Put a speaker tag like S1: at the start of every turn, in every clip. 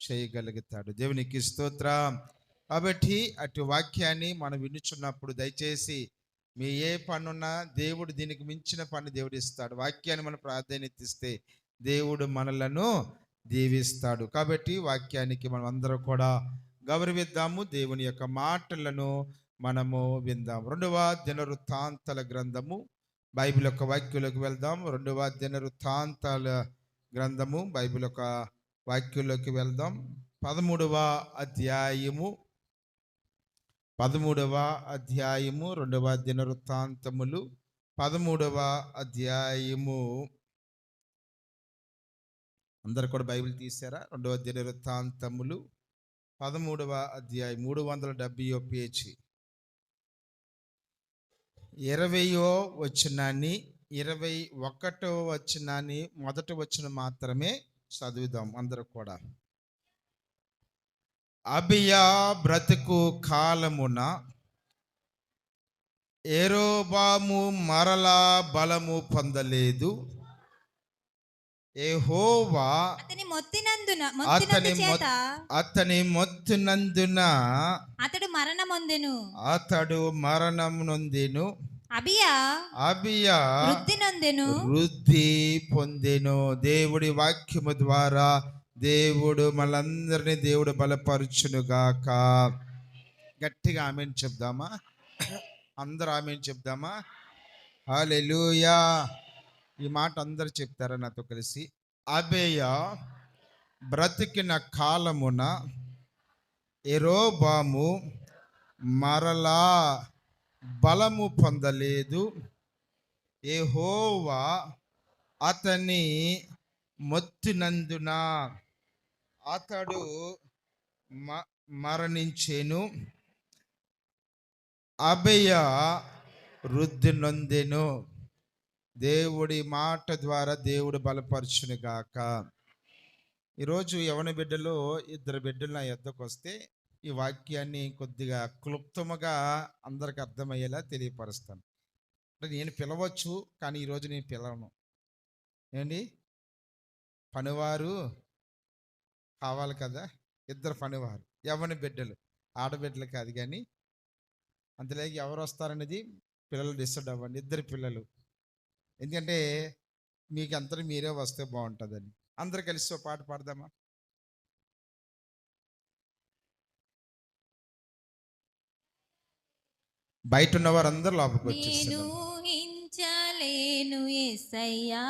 S1: చేయగలుగుతాడు. దేవునికి స్తోత్రం. కాబట్టి అటు వాక్యాన్ని మనం వినుచున్నప్పుడు దయచేసి మీ ఏ పనున్నా దేవుడు దీనికి మించిన పని దేవుడు ఇస్తాడు. వాక్యాన్ని మనం ప్రాధాన్యత ఇస్తే దేవుడు మనలను దీవిస్తాడు. కాబట్టి వాక్యానికి మనం అందరం కూడా గౌరవిద్దాము. దేవుని యొక్క మాటలను మనము విందాం. 2వ దినవృత్తాంతాల గ్రంథము బైబిల్ యొక్క వాక్యంలోకి వెళ్దాం. 2వ దినవృత్తాంతాల గ్రంథము బైబిల్ యొక్క వాక్యంలోకి వెళ్దాం. 13వ అధ్యాయము 2వ దినవృత్తాంతములు 13వ అధ్యాయము. అందరు కూడా బైబిల్ తీసారా? 2వ దినవృత్తాంతములు 13వ అధ్యాయం 370 పేజీ. 20వ వచనాన్ని 21వ వచనాన్ని మొదటి వచనం మాత్రమే చదువుదాం అందరూ కూడా. అబియా బ్రతుకు కాలమున యెరోబాము మరలా బలము పొందలేదు. యెహోవా అతని మొత్తినందున అతడు మరణం నొందెను. అబియా వృద్ధి పొందెను. దేవుడి వాక్యము ద్వారా దేవుడు మనందరినీ దేవుడు బలపరచునుగాక. గట్టిగా ఆమేన్ చెప్దామా? అందరూ ఆమేన్ చెప్దామా? హల్లెలూయా. ఈ మాట అందరు చెప్తారా నాతో కలిసి? అబియా బ్రతికిన కాలమున యెరోబాము మరలా బలము పొందలేదు. యెహోవా అతని మొత్తినందున అతడు మరణించెను. అబియా వృద్ధి నొందెను. దేవుడి మాట ద్వారా దేవుడు బలపరచును గాక. ఈరోజు యవన బిడ్డలు 2 బిడ్డలు నా యొద్దకు వస్తే ఈ వాక్యాన్ని కొద్దిగా క్లుప్తముగా అందరికి అర్థమయ్యేలా తెలియపరుస్తాను. నేను పిలవచ్చు, కానీ ఈరోజు నేను పిలవను. ఏంటి పనివారు కావాలి కదా, 2 పనివారు యవన బిడ్డలు, ఆడబిడ్డలు కాదు. కానీ అంతలేకి ఎవరు వస్తారనేది పిల్లలు డిసైడ్ అవ్వండి. 2 పిల్లలు, ఎందుకంటే మీకు అందరూ మీరే వస్తే బాగుంటుందని. అందరు కలిసి ఒక పాట పాడదామా? బయట ఉన్నవారు అందరూ లోపలికి వచ్చేసారు.
S2: యేసయ్యా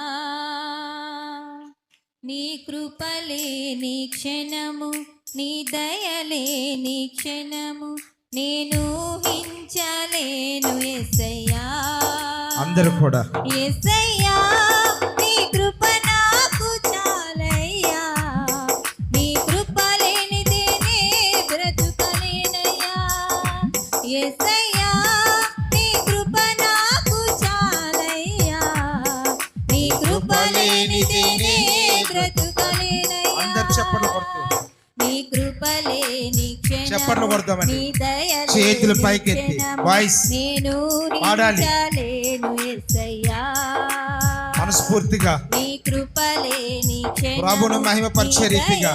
S2: నీ కృపలేని క్షణము, నీ దయలేని క్షణము నేను ఊహించలేను యేసయ్యా.
S1: అందరూ కూడా
S2: యేసయ్యా నీ కృప నాకు చాలయ్యా, నీ కృప లేనిదే నే బ్రతుకలేనయ్యా. యేసయ్యా నీ కృప నాకు చాలయ్యా, నీ కృప లేనిదే నే బ్రతుకలేనయ్యా.
S1: అందరూ చెప్పండి కొడుతూ
S2: నీ కృప లేని
S1: చెప్పండి కొడతామని చేతులు పైకెత్తి వాయిస్
S2: నేను
S1: పాడాలి మనస్ఫూర్తిగా.
S2: నీ కృప లేని
S1: ప్రభువును మహిమపరిచే రీతిగా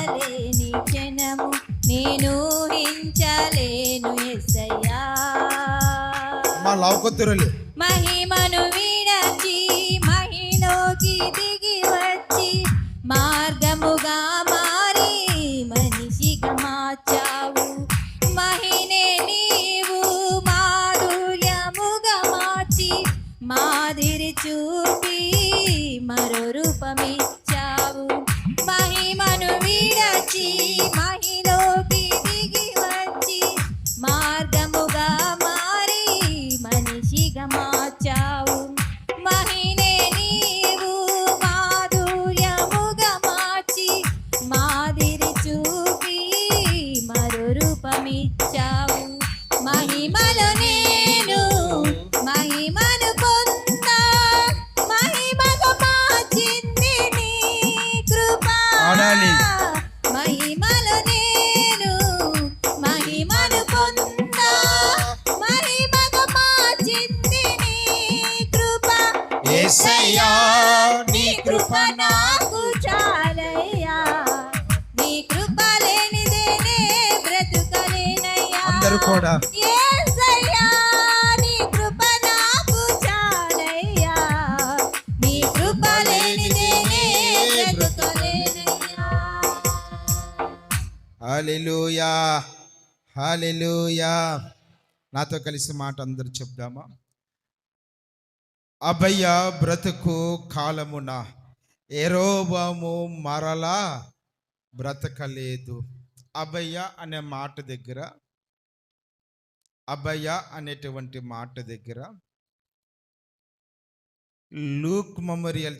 S2: నేను ఊహించలేను యేసయ్యా.
S1: మా లౌకొత్తురులు
S2: మహిమను విడచి మహిలోకి దిగి వచ్చి మార్గముగా మారి మనిషిగా మార్చావు. మహినే నీవు మాధుర్యముగా మార్చి మాదిరి చూపి మరో రూపమిచ్చావు. మహిమను విడచి మహిలోకి దిగి వచ్చి మార్గముగా మారి మనిషిగా మార్చావు. మహినే నీవు మాధుర్యముగా మార్చి మాదిరి చూపి మరో రూపమిచ్చావు. మహిమలో నేను మహిమను పొందా, మహిమగా మార్చింది నీ కృప. మహిమలో
S1: అందరూ కూడా
S2: యేసయ్యా నీ కృప నాకు చాలయ్యా నీ కృప లేనిదే నే బ్రతుకలేనయ్యా
S1: హల్లెలూయా హల్లెలూయా. నాతో కలిసి మాట అందరూ చెప్దామా? అభయ బ్రతుకు కాలమున యెరొబోము మరలా బ్రతకలేదు. అభయ అనే మాట దగ్గర, అభయ అనేటువంటి మాట దగ్గర లూక్ మెమోరియల్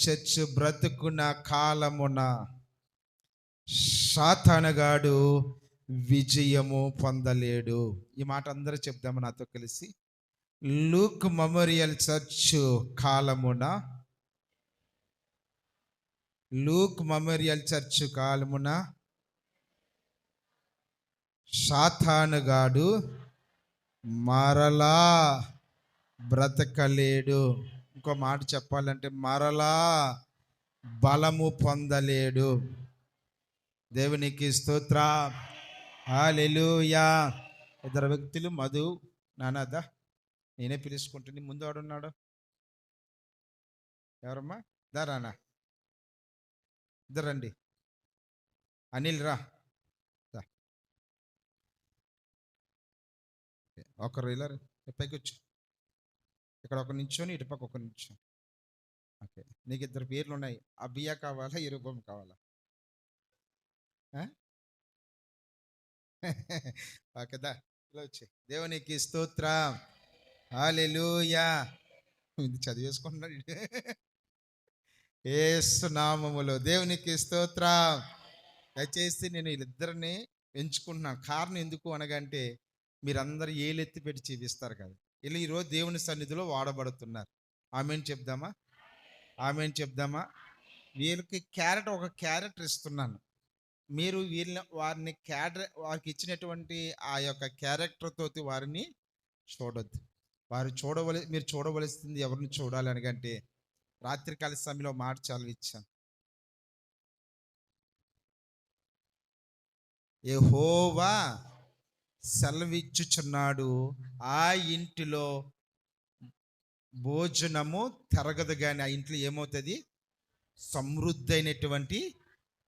S1: చర్చ్ బ్రతుకున్న కాలమున సాతానుగాడు విజయము పొందలేడు. ఈ మాట అందరూ చెప్దాము నాతో కలిసి. లూక్ మెమోరియల్ చర్చ్ కాలమున, లూక్ మెమోరియల్ చర్చ్ కాలమున సాతానుగాడు మరలా బ్రతకలేడు. ఇంకో మాట చెప్పాలంటే మరలా బలము పొందలేడు. దేవునికి స్తోత్రం. హల్లెలూయా. ఇద్దరు వ్యక్తులు, మధు నానాదా నేనే పిలుచుకుంటుంది. ముందు ఎవడున్నాడు? ఎవరమ్మా? రానా, ఇద్దరు రండి. అనిల్ రా. ఒకరు ఇలా పైకి వచ్చు. ఇక్కడ ఒక నించోని ఇటుపక్క ఒక నించో. ఓకే, నీకు ఇద్దరు పేర్లు ఉన్నాయి. అబియా కావాలా, యెరొబోము కావాలా? ఓకేదా, ఇలా వచ్చి. దేవునికి స్తోత్రం. హల్లెలూయా. ఇది చదివేసుకుంటున్నాడు. యేసు నామములో దేవునికి స్తోత్రం. దయచేసి నేను వీళ్ళిద్దరిని ఎంచుకుంటున్నాను. కారణం ఎందుకు అనగంటే మీరందరూ ఏలెత్తి పెట్టి జీవిస్తారు కదా, వీళ్ళు ఈరోజు దేవుని సన్నిధిలో వాడబడుతున్నారు. ఆమెన్ చెప్దామా? ఆమెన్ చెప్దామా? వీళ్ళకి ఒక క్యారెక్టర్ ఇస్తున్నాను. మీరు వారిని వారికి ఇచ్చినటువంటి ఆ యొక్క క్యారెక్టర్ తోటి వారిని చూడొద్దు. మీరు చూడవలసింది ఎవరిని చూడాలి అనగంటే, రాత్రికాల సమయంలో మాట చాలా ఇచ్చాను. యెహోవా సెలవిచ్చుచున్నాడు, ఆ ఇంటిలో భోజనము తరగదు కానీ ఆ ఇంట్లో ఏమవుతుంది? సమృద్ధి అయినటువంటి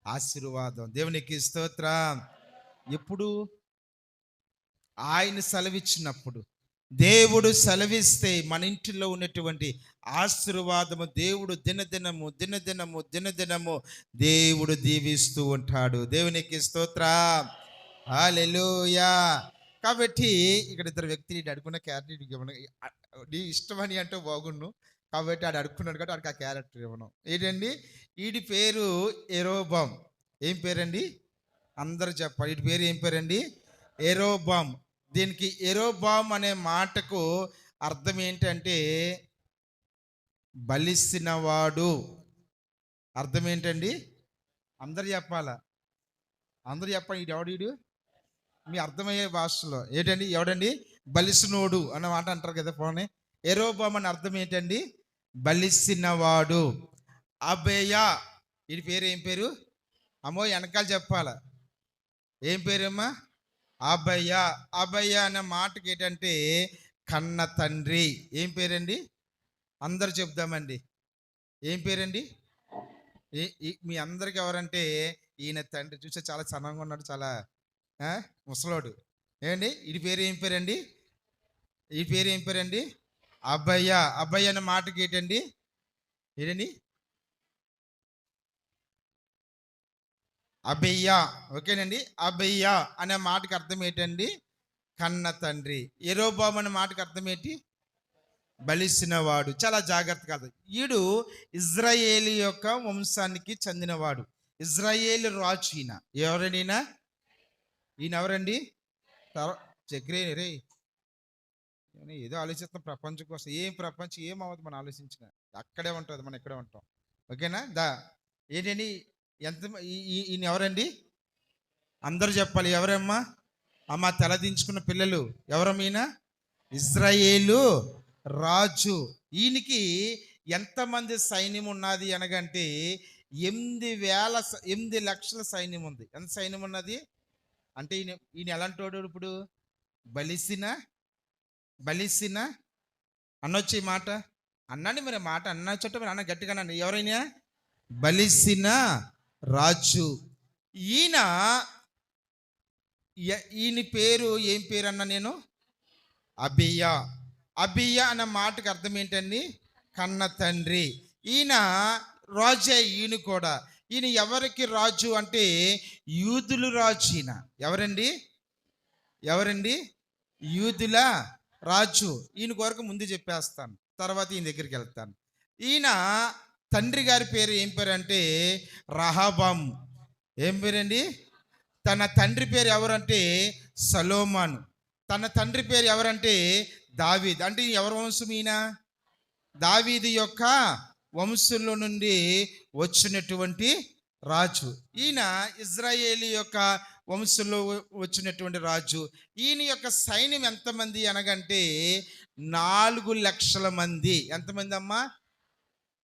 S1: ఆశీర్వాదం. దేవునికి స్తోత్రం. ఎప్పుడు? ఆయన సెలవిచ్చినప్పుడు. దేవుడు సెలవిస్తే మన ఇంటిలో ఉన్నటువంటి ఆశీర్వాదము దేవుడు దినదినము దేవుడు దీవిస్తూ ఉంటాడు. దేవునికి స్తోత్రం. హల్లెలూయా. కాబట్టి ఇక్కడ ఇద్దరు వ్యక్తులు అడుగున్న క్యారెక్టర్ నీ ఇష్టమని అంటే బాగుండు. కాబట్టి ఆడు అడుక్కున్నాడు కాబట్టి ఆడికి ఆ క్యారెక్టర్ ఇవ్వను. ఏంటండి? వీడి పేరు యెరొబోము. ఏం పేరండి? అందరు చెప్పాలి. వీడి పేరు ఏం పేరండి? యెరొబోము. దీనికి యెరొబోము అనే మాటకు అర్థం ఏంటంటే బలిసినవాడు. అర్థం ఏంటండి? అందరు చెప్పాలా? అందరు చెప్పాలి. ఇది ఎవడు? మీ అర్థమయ్యే భాషలో ఏంటండి? ఎవడండి? బలిసినోడు అన్న మాట అంటారు కదా పోనీ. యెరొబోము అని అర్థం ఏంటండి? బలిసినవాడు. అబయ, వీడి పేరు ఏం పేరు? అమ్మో వెనకాల చెప్పాల. ఏం పేరమ్మా? అబయ. అబయ అనే మాటకి ఏంటంటే కన్న తండ్రి. ఏం పేరండి? అందరు చెప్దామండి. ఏం పేరండి? మీ అందరికి ఎవరంటే ఈయన తండ్రి. చూసే చాలా సన్నంగా ఉన్నాడు, చాలా ముసలోడు. ఏమండి? వీడి పేరు ఏం పేరండి? ఈ పేరు ఏం పేరండి? అబయ. అబయ అనే మాటకి ఏంటండి? అబయ్య. ఓకేనండి. అబయ్య అనే మాటకి అర్థం ఏంటండి? కన్న తండ్రి. యెరొబోము అనే మాటకి అర్థం ఏంటి? బలిసినవాడు. చాలా జాగ్రత్త కాదు. ఈడు ఇజ్రాయేలు యొక్క వంశానికి చెందినవాడు. ఇజ్రాయేలు రాజు ఈయన. ఎవరండి ఈయన? ఈయన ఎవరండి? చక్రే రే ఏదో ఆలోచిస్తాం ప్రపంచం కోసం. ఏం ప్రపంచం ఏమవ్వదు మనం ఆలోచించిన. అక్కడే ఉంటుంది, మనం ఇక్కడే ఉంటాం. ఓకేనా? ఏంటండి? ఈయన ఎవరండి? అందరూ చెప్పాలి. ఎవరమ్మా? అమ్మ తలదించుకున్న పిల్లలు ఎవరమ్మా? ఇజ్రాయేలు రాజు. ఈయనకి ఎంతమంది సైన్యం ఉన్నది అనగంటే ఎనిమిది లక్షల సైన్యం ఉంది. ఎంత సైన్యం ఉన్నది అంటే ఈయన ఎలాంటోడు ఇప్పుడు? బలిసిన అనొచ్చు ఈ మాట అన్నాడు. మరి మాట అన్న చుట్ట అన్న గట్టిగా అన్నాడు. ఎవరైనా బలిసిన రాజు ఈయన పేరు ఏం పేరు అన్నా నేను? అబియా అన్న మాటకు అర్థం ఏంటండి? కన్న తండ్రి. ఈయన రాజే. ఈయన ఎవరికి రాజు అంటే యూదులు రాజు. ఈయన ఎవరండి? యూదుల రాజు. ఈయన కొరకు ముందు చెప్పేస్తాను, తర్వాత ఈయన దగ్గరికి వెళ్తాను. ఈయన తండ్రి గారి పేరు ఏం పేరు అంటే రహబాము. ఏం పేరండి? తన తండ్రి పేరు ఎవరంటే సలోమాను. తన తండ్రి పేరు ఎవరంటే దావీద్. అంటే ఎవరి వంశం ఈయన? దావీదు యొక్క వంశంలో నుండి వచ్చినటువంటి రాజు. ఈయన ఇజ్రాయేలీ యొక్క వంశంలో వచ్చినటువంటి రాజు. ఈయన యొక్క సైన్యం ఎంతమంది అనగంటే 4 లక్షల మంది. ఎంతమంది అమ్మా?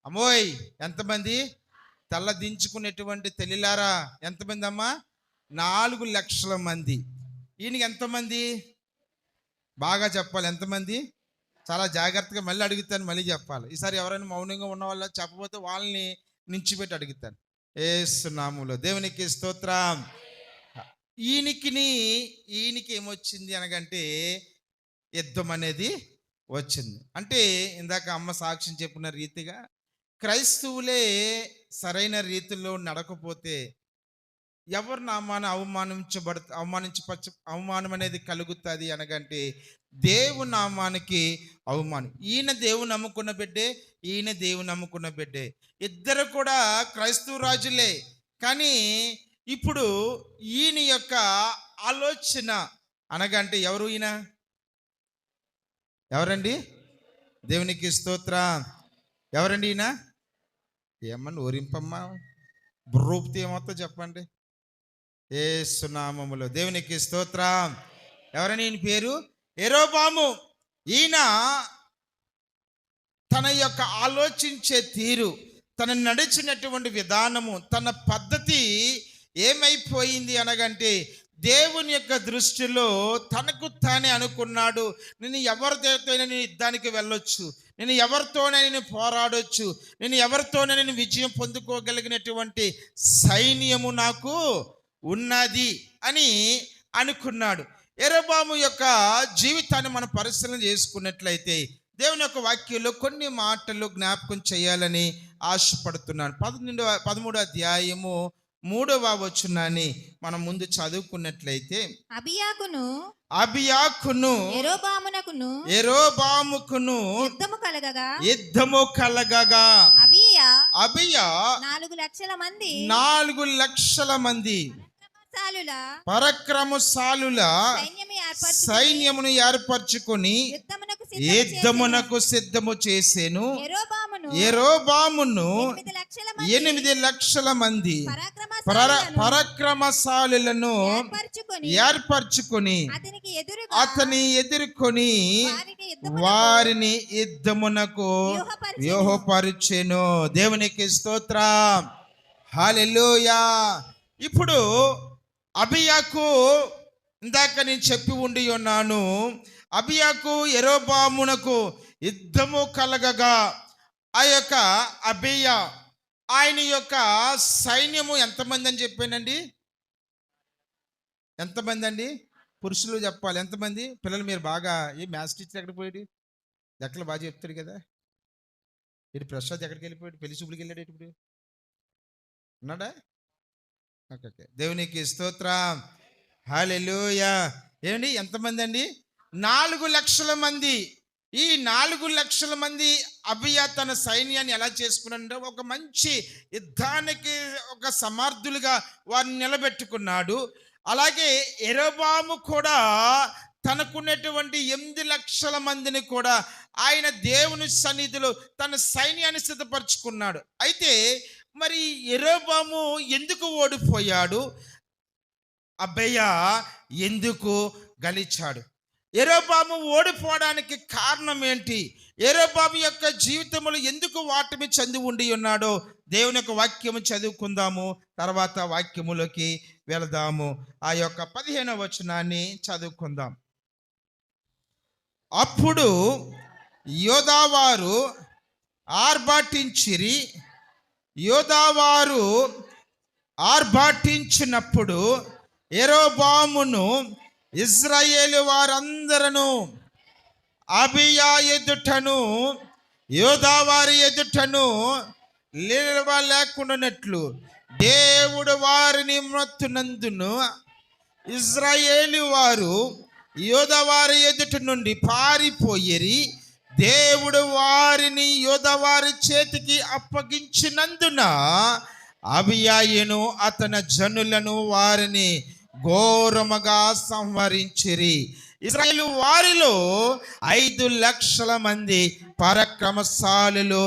S1: అమ్మోయ్ ఎంతమంది? తల దించుకునేటువంటి తెలిలారా ఎంతమంది అమ్మా? 4 లక్షల మంది. ఈయనకి ఎంతమంది? బాగా చెప్పాలి. ఎంతమంది? చాలా జాగ్రత్తగా మళ్ళీ అడుగుతాను, మళ్ళీ చెప్పాలి. ఈసారి ఎవరైనా మౌనంగా ఉన్న వాళ్ళ చెప్పకపోతే వాళ్ళని నించిపెట్టి అడుగుతాను. యేసు నామములో దేవునికి స్తోత్రం. ఈయనకి ఏమొచ్చింది అనగంటే యుద్ధం అనేది వచ్చింది. అంటే ఇందాక అమ్మ సాక్ష్యం చెప్పిన రీతిగా క్రైస్తవులే సరైన రీతిలో నడకపోతే ఎవరు నామాన అవమానం అనేది కలుగుతుంది అనగంటే దేవుని నామానికి అవమానం. ఈయన దేవుని నమ్ముకున్న బిడ్డే, ఈయన దేవుని నమ్ముకున్న బిడ్డే. ఇద్దరు కూడా క్రైస్తవ రాజులే. కానీ ఇప్పుడు ఈయన యొక్క ఆలోచన అనగంటే ఎవరు? ఈయన ఎవరండి? దేవునికి స్తోత్రం. ఎవరండి ఈయన? ఏమన్నా ఊరింపమ్మా బుర్రూపితే ఏమవుతుందో చెప్పండి. యేసు నామములో దేవునికి స్తోత్రం. ఎవరని? ఈయన పేరు యెరోబాము. ఈయన తన యొక్క ఆలోచించే తీరు, తన నడిచినటువంటి విధానము, తన పద్ధతి ఏమైపోయింది అనగంటే దేవుని యొక్క దృష్టిలో తనకు తానే అనుకున్నాడు, నేను ఎవరితోనైనా నేను యుద్ధానికి వెళ్ళొచ్చు, నేను ఎవరితోనే నేను పోరాడొచ్చు, నేను ఎవరితోనే నేను విజయం పొందుకోగలిగినటువంటి సైన్యము నాకు ఉన్నది అని అనుకున్నాడు. యెరోబాము యొక్క జీవితాన్ని మనం పరిశీలన చేసుకున్నట్లయితే దేవుని యొక్క వాక్యంలో కొన్ని మాటలు జ్ఞాపకం చేయాలని ఆశపడుతున్నాను. 13వ అధ్యాయము 3వ వచనాన్ని మనం ముందు చదువుకున్నట్లయితే అబియాకును యెరోబాముకును యుద్ధము కలగగా అబియా
S2: 4
S1: లక్షల మంది పరాక్రమశాలుల సైన్యమును ఏర్పరచుకొని యుద్ధమునకు సిద్ధము చేసెను. యెరోబామును 8 లక్షల మంది పరాక్రమశాలులను ఏర్పరచుకొని అతని ఎదుర్కొని వారిని యుద్ధమునకు వ్యూహపరిచెను. దేవునికి స్తోత్రం. హల్లెలూయా. ఇప్పుడు అబియాకు ఇందాక నేను చెప్పి ఉండి ఉన్నాను, అబియాకు యెరోబామునకు యుద్ధము కలగగా ఆ యొక్క అబియా ఆయన యొక్క సైన్యము ఎంతమంది అని చెప్పానండి? ఎంతమంది అండి? పురుషులు చెప్పాలి. ఎంతమంది? పిల్లలు మీరు బాగా ఏ మ్యాథ్స్ టీచర్ ఎక్కడికి పోయాడు? లెక్కలు బాగా చెప్తాడు కదా. ఇటు ప్రసాద్ ఎక్కడికి వెళ్ళిపోయాడు? పెళ్లి చూపులకి వెళ్ళాడు. ఇప్పుడు ఉన్నాడా? ఓకే. దేవునికి స్తోత్రం. హల్లెలూయా. ఏమండి ఎంతమంది అండి? 4 లక్షల మంది. ఈ 4 లక్షల మంది అబియా తన సైన్యాన్ని ఎలా చేసుకున్నాడంటే ఒక మంచి యుద్ధానికి ఒక సమర్థులుగా వారిని నిలబెట్టుకున్నాడు. అలాగే యెరోబాము కూడా తనకున్నటువంటి 8 లక్షల మందిని కూడా ఆయన దేవుని సన్నిధిలో తన సైన్యాన్ని సిద్ధపరచుకున్నాడు. అయితే మరి యెరోబాము ఎందుకు ఓడిపోయాడు? అబియా ఎందుకు గెలిచాడు? యెరోబాము ఓడిపోవడానికి కారణం ఏంటి? యెరోబాము యొక్క జీవితంలో ఎందుకు వాటమి చెంది ఉండి ఉన్నాడో దేవుని యొక్క వాక్యము చదువుకుందాము. తర్వాత వాక్యములోకి వెళదాము. ఆ యొక్క 15వ వచనాన్ని చదువుకుందాం. అప్పుడు యోధావారు ఆర్భాటించిరి. యోధావారు ఆర్భాటించినప్పుడు యెరోబామును ఇశ్రాయేలు వారందరూ అబియా ఎదుటను యోధావారి ఎదుటను నిలవలేకుండానట్లు దేవుడు వారిని మ్రొత్తునందును ఇశ్రాయేలు వారు యోధావారి ఎదుట నుండి పారిపోయిరి. దేవుడు వారిని యోధావారి చేతికి అప్పగించినందున అబియాయును అతని జనులను వారిని ఘోరముగా సంహరించిరి. ఇశ్రాయేలు వారిలో 5 లక్షల మంది పరాక్రమశాలులు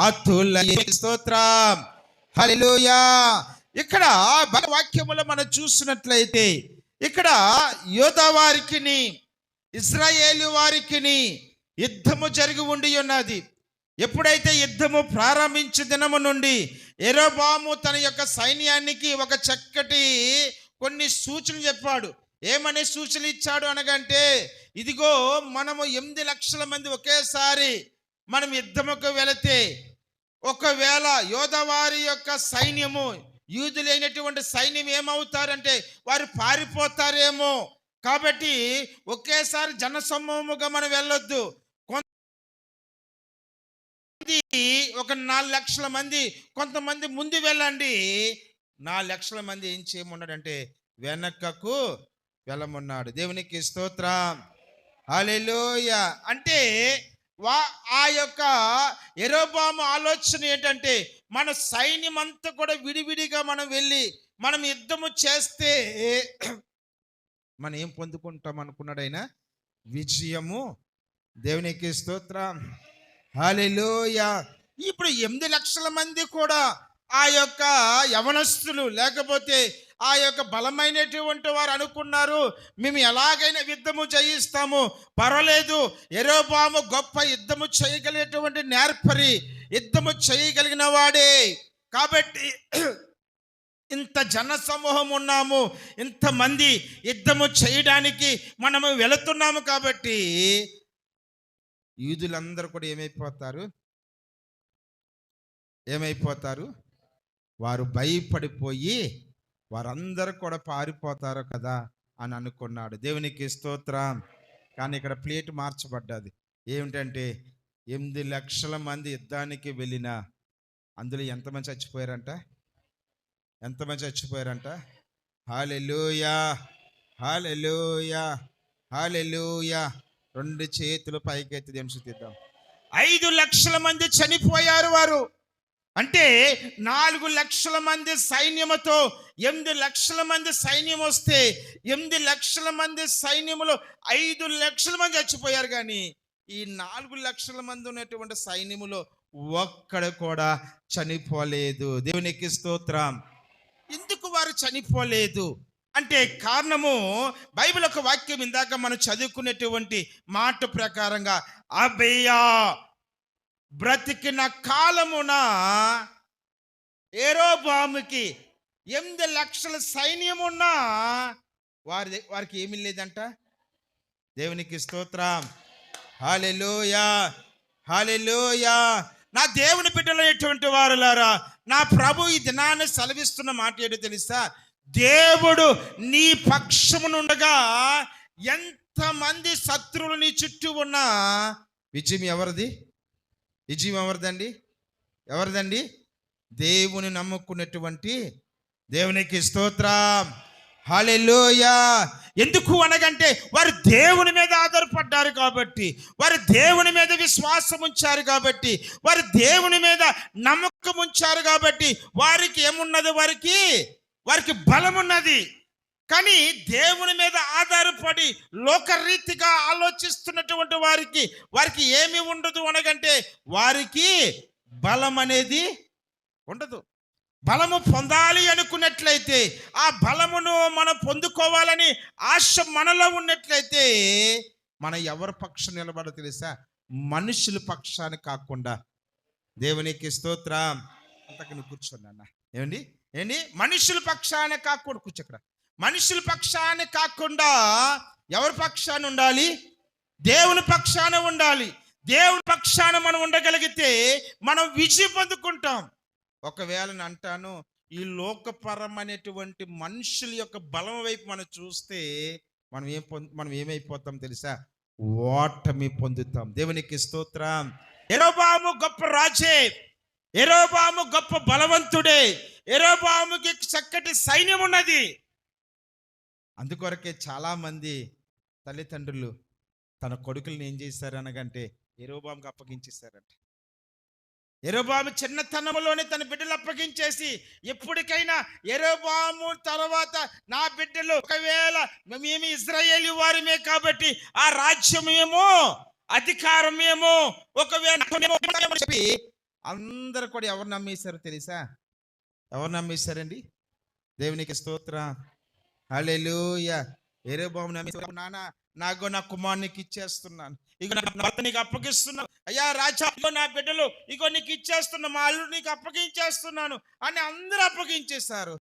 S1: అతులయ్యారు. స్తోత్రం, హల్లెలూయా. ఇక్కడ వాక్యములో మనం చూసినట్లయితే ఇక్కడ యోధావారికిని ఇశ్రాయేలు వారికిని యుద్ధము జరిగి ఉండి ఉన్నది. ఎప్పుడైతే యుద్ధము ప్రారంభించిన దినము నుండి యెరోబాము తన యొక్క సైన్యానికి ఒక చక్కటి కొన్ని సూచనలు చెప్పాడు. ఏమని సూచనలు ఇచ్చాడు అనగంటే, ఇదిగో మనము 8 లక్షల మంది ఒకేసారి మనం యుద్ధముకు వెళితే ఒకవేళ యోధావారి యొక్క సైన్యము యూదులైనటువంటి సైన్యం ఏమవుతారంటే వారు పారిపోతారేమో. కాబట్టి ఒకేసారి జనసమూహముగా మనం వెళ్ళొద్దు. ఒక 4 లక్షల మంది కొంతమంది ముందు వెళ్ళండి. 4 లక్షల మంది ఏం చేయమన్నాడంటే వెనకకు వెళ్ళమన్నాడు. దేవునికి స్తోత్రం, హల్లెలూయా. అంటే ఆ యొక్క యెరోబాము ఆలోచన ఏంటంటే మన సైన్యం అంతా కూడా విడివిడిగా మనం వెళ్ళి మనం యుద్ధము చేస్తే మనం ఏం పొందుకుంటాం అనుకున్నాడు ఆయన? విజయము. దేవునికి స్తోత్రం, హల్లెలూయా. ఇప్పుడు 8 లక్షల మంది కూడా ఆ యొక్క యవనస్తులు లేకపోతే ఆ యొక్క బలమైనటువంటి వారు అనుకున్నారు, మేము ఎలాగైనా యుద్ధము జయిస్తాము, పర్వాలేదు, యెరోబాము గొప్ప యుద్ధము చేయగలిగేటువంటి నేర్పరి, యుద్ధము చేయగలిగిన వాడే. కాబట్టి ఇంత జన సమూహం ఉన్నాము, ఇంతమంది యుద్ధము చేయడానికి మనము వెళుతున్నాము. కాబట్టి యూదులందరూ కూడా ఏమైపోతారు? వారు భయపడిపోయి వారందరూ కూడా పారిపోతారు కదా అని అనుకున్నాడు. దేవునికి స్తోత్రం. కానీ ఇక్కడ ప్లేట్ మార్చబడ్డది. ఏమిటంటే 8 లక్షల మంది యుద్ధానికి వెళ్ళిన అందులో ఎంతమంది చచ్చిపోయారంట? హల్లెలూయా, హల్లెలూయా, హల్లెలూయా. 2 చేతులు పైకెత్తి దేవుని స్తుతిద్దాం. 5 లక్షల మంది చనిపోయారు వారు. అంటే 4 లక్షల మంది సైన్యముతో 8 లక్షల మంది సైన్యం వస్తే 8 లక్షల మంది సైన్యములో 5 లక్షల మంది చచ్చిపోయారు. కానీ ఈ 4 లక్షల మంది ఉన్నటువంటి సైన్యములో ఒక్కడు కూడా చనిపోలేదు. దేవునికి స్తోత్రం. ఎందుకు వారు చనిపోలేదు అంటే కారణము బైబిల్ ఒక వాక్యం ఇందాక మనం చదువుకునేటువంటి మాట ప్రకారంగా అబియా బ్రతికిన కాలమున యెరోబాముకి 8 లక్షల సైన్యమున్నా వారికి ఏమీ లేదంట. దేవునికి స్తోత్రం, హల్లెలూయా, హల్లెలూయా. నా దేవుని బిడ్డలైనటువంటి వారులారా, నా ప్రభు ఈ దినాన్ని సెలవిస్తున్న మాట ఏంటో తెలుసా? దేవుడు నీ పక్షమునుండగా ఎంతమంది శత్రువులు నీ చుట్టూ ఉన్నా విజయం ఎవరిది? ఎవరిదండి? దేవుని నమ్ముకున్నటువంటి దేవునికి స్తోత్రం, హల్లెలూయా. ఎందుకు అనగంటే వారు దేవుని మీద ఆధారపడ్డారు కాబట్టి, వారు దేవుని మీద విశ్వాసం ఉంచారు కాబట్టి, వారు దేవుని మీద నమ్మకం ఉంచారు కాబట్టి వారికి ఏమున్నది? వారికి బలం ఉన్నది. కానీ దేవుని మీద ఆధారపడి లోకరీతిగా ఆలోచిస్తున్నటువంటి వారికి ఏమి ఉండదు అనగంటే వారికి బలం అనేది ఉండదు. బలము పొందాలి అనుకున్నట్లయితే, ఆ బలమును మనం పొందుకోవాలని ఆశ మనలో ఉన్నట్లయితే మనం ఎవరి పక్షం నిలబడో తెలుసా? మనుషుల పక్షాన్ని కాకుండా. దేవునికి స్తోత్రం. అంతకు నువ్వు కూర్చోండి అన్న. ఏమండి ఏంటి? మనుషుల పక్షాన్ని కాకుండా కూర్చోక్కడ. మనుషుల పక్షాన్ని కాకుండా ఎవరి పక్షాన ఉండాలి? దేవుని పక్షాన ఉండాలి. దేవుని పక్షాన మనం ఉండగలిగితే మనం విజయం పొందుకుంటాం. ఒకవేళ నేను అంటాను, ఈ లోకపరమైనటువంటి మనుషుల యొక్క బలం వైపు మనం చూస్తే మనం ఏమైపోతాం తెలుసా? ఓటమి పొందుతాం. దేవునికి స్తోత్రం. యెరొబాము గొప్ప రాజే, యెరొబాము గొప్ప బలవంతుడే, యెరొబాముకి చక్కటి సైన్యం ఉన్నది. అందుకొరకే చాలా మంది తల్లిదండ్రులు తన కొడుకుల్ని ఏం చేశారు అనగంటే యెరొబాముకి అప్పగించేశారంట. యెరొబాము చిన్నతనంలోనే తన బిడ్డలు అప్పగించేసి, ఎప్పటికైనా యెరొబాము తర్వాత నా బిడ్డలు ఒకవేళ మేము ఇశ్రాయేలు వారిమే కాబట్టి ఆ రాజ్యమేమో అధికారమేమో ఒకవేళ చెప్పి అందరు కూడా ఎవరు నమ్మేశారు తెలుసా? ఎవరు నమ్మేశారండి? దేవునికి స్తోత్రం. హల్లెలూయా. యెరొబాము నమ్మేశారు. నాన్న నాకు నా కుమారునికి ఇచ్చేస్తున్నాను, ఇక నా భర్త నీకు అప్పగిస్తున్నాను, అయ్యా రాజా ఇగో నా బిడ్డలు ఇగో నీకు ఇచ్చేస్తున్నా, మా అల్లుడు నీకు అప్పగించేస్తున్నాను అని అందరూ అప్పగించేశారు.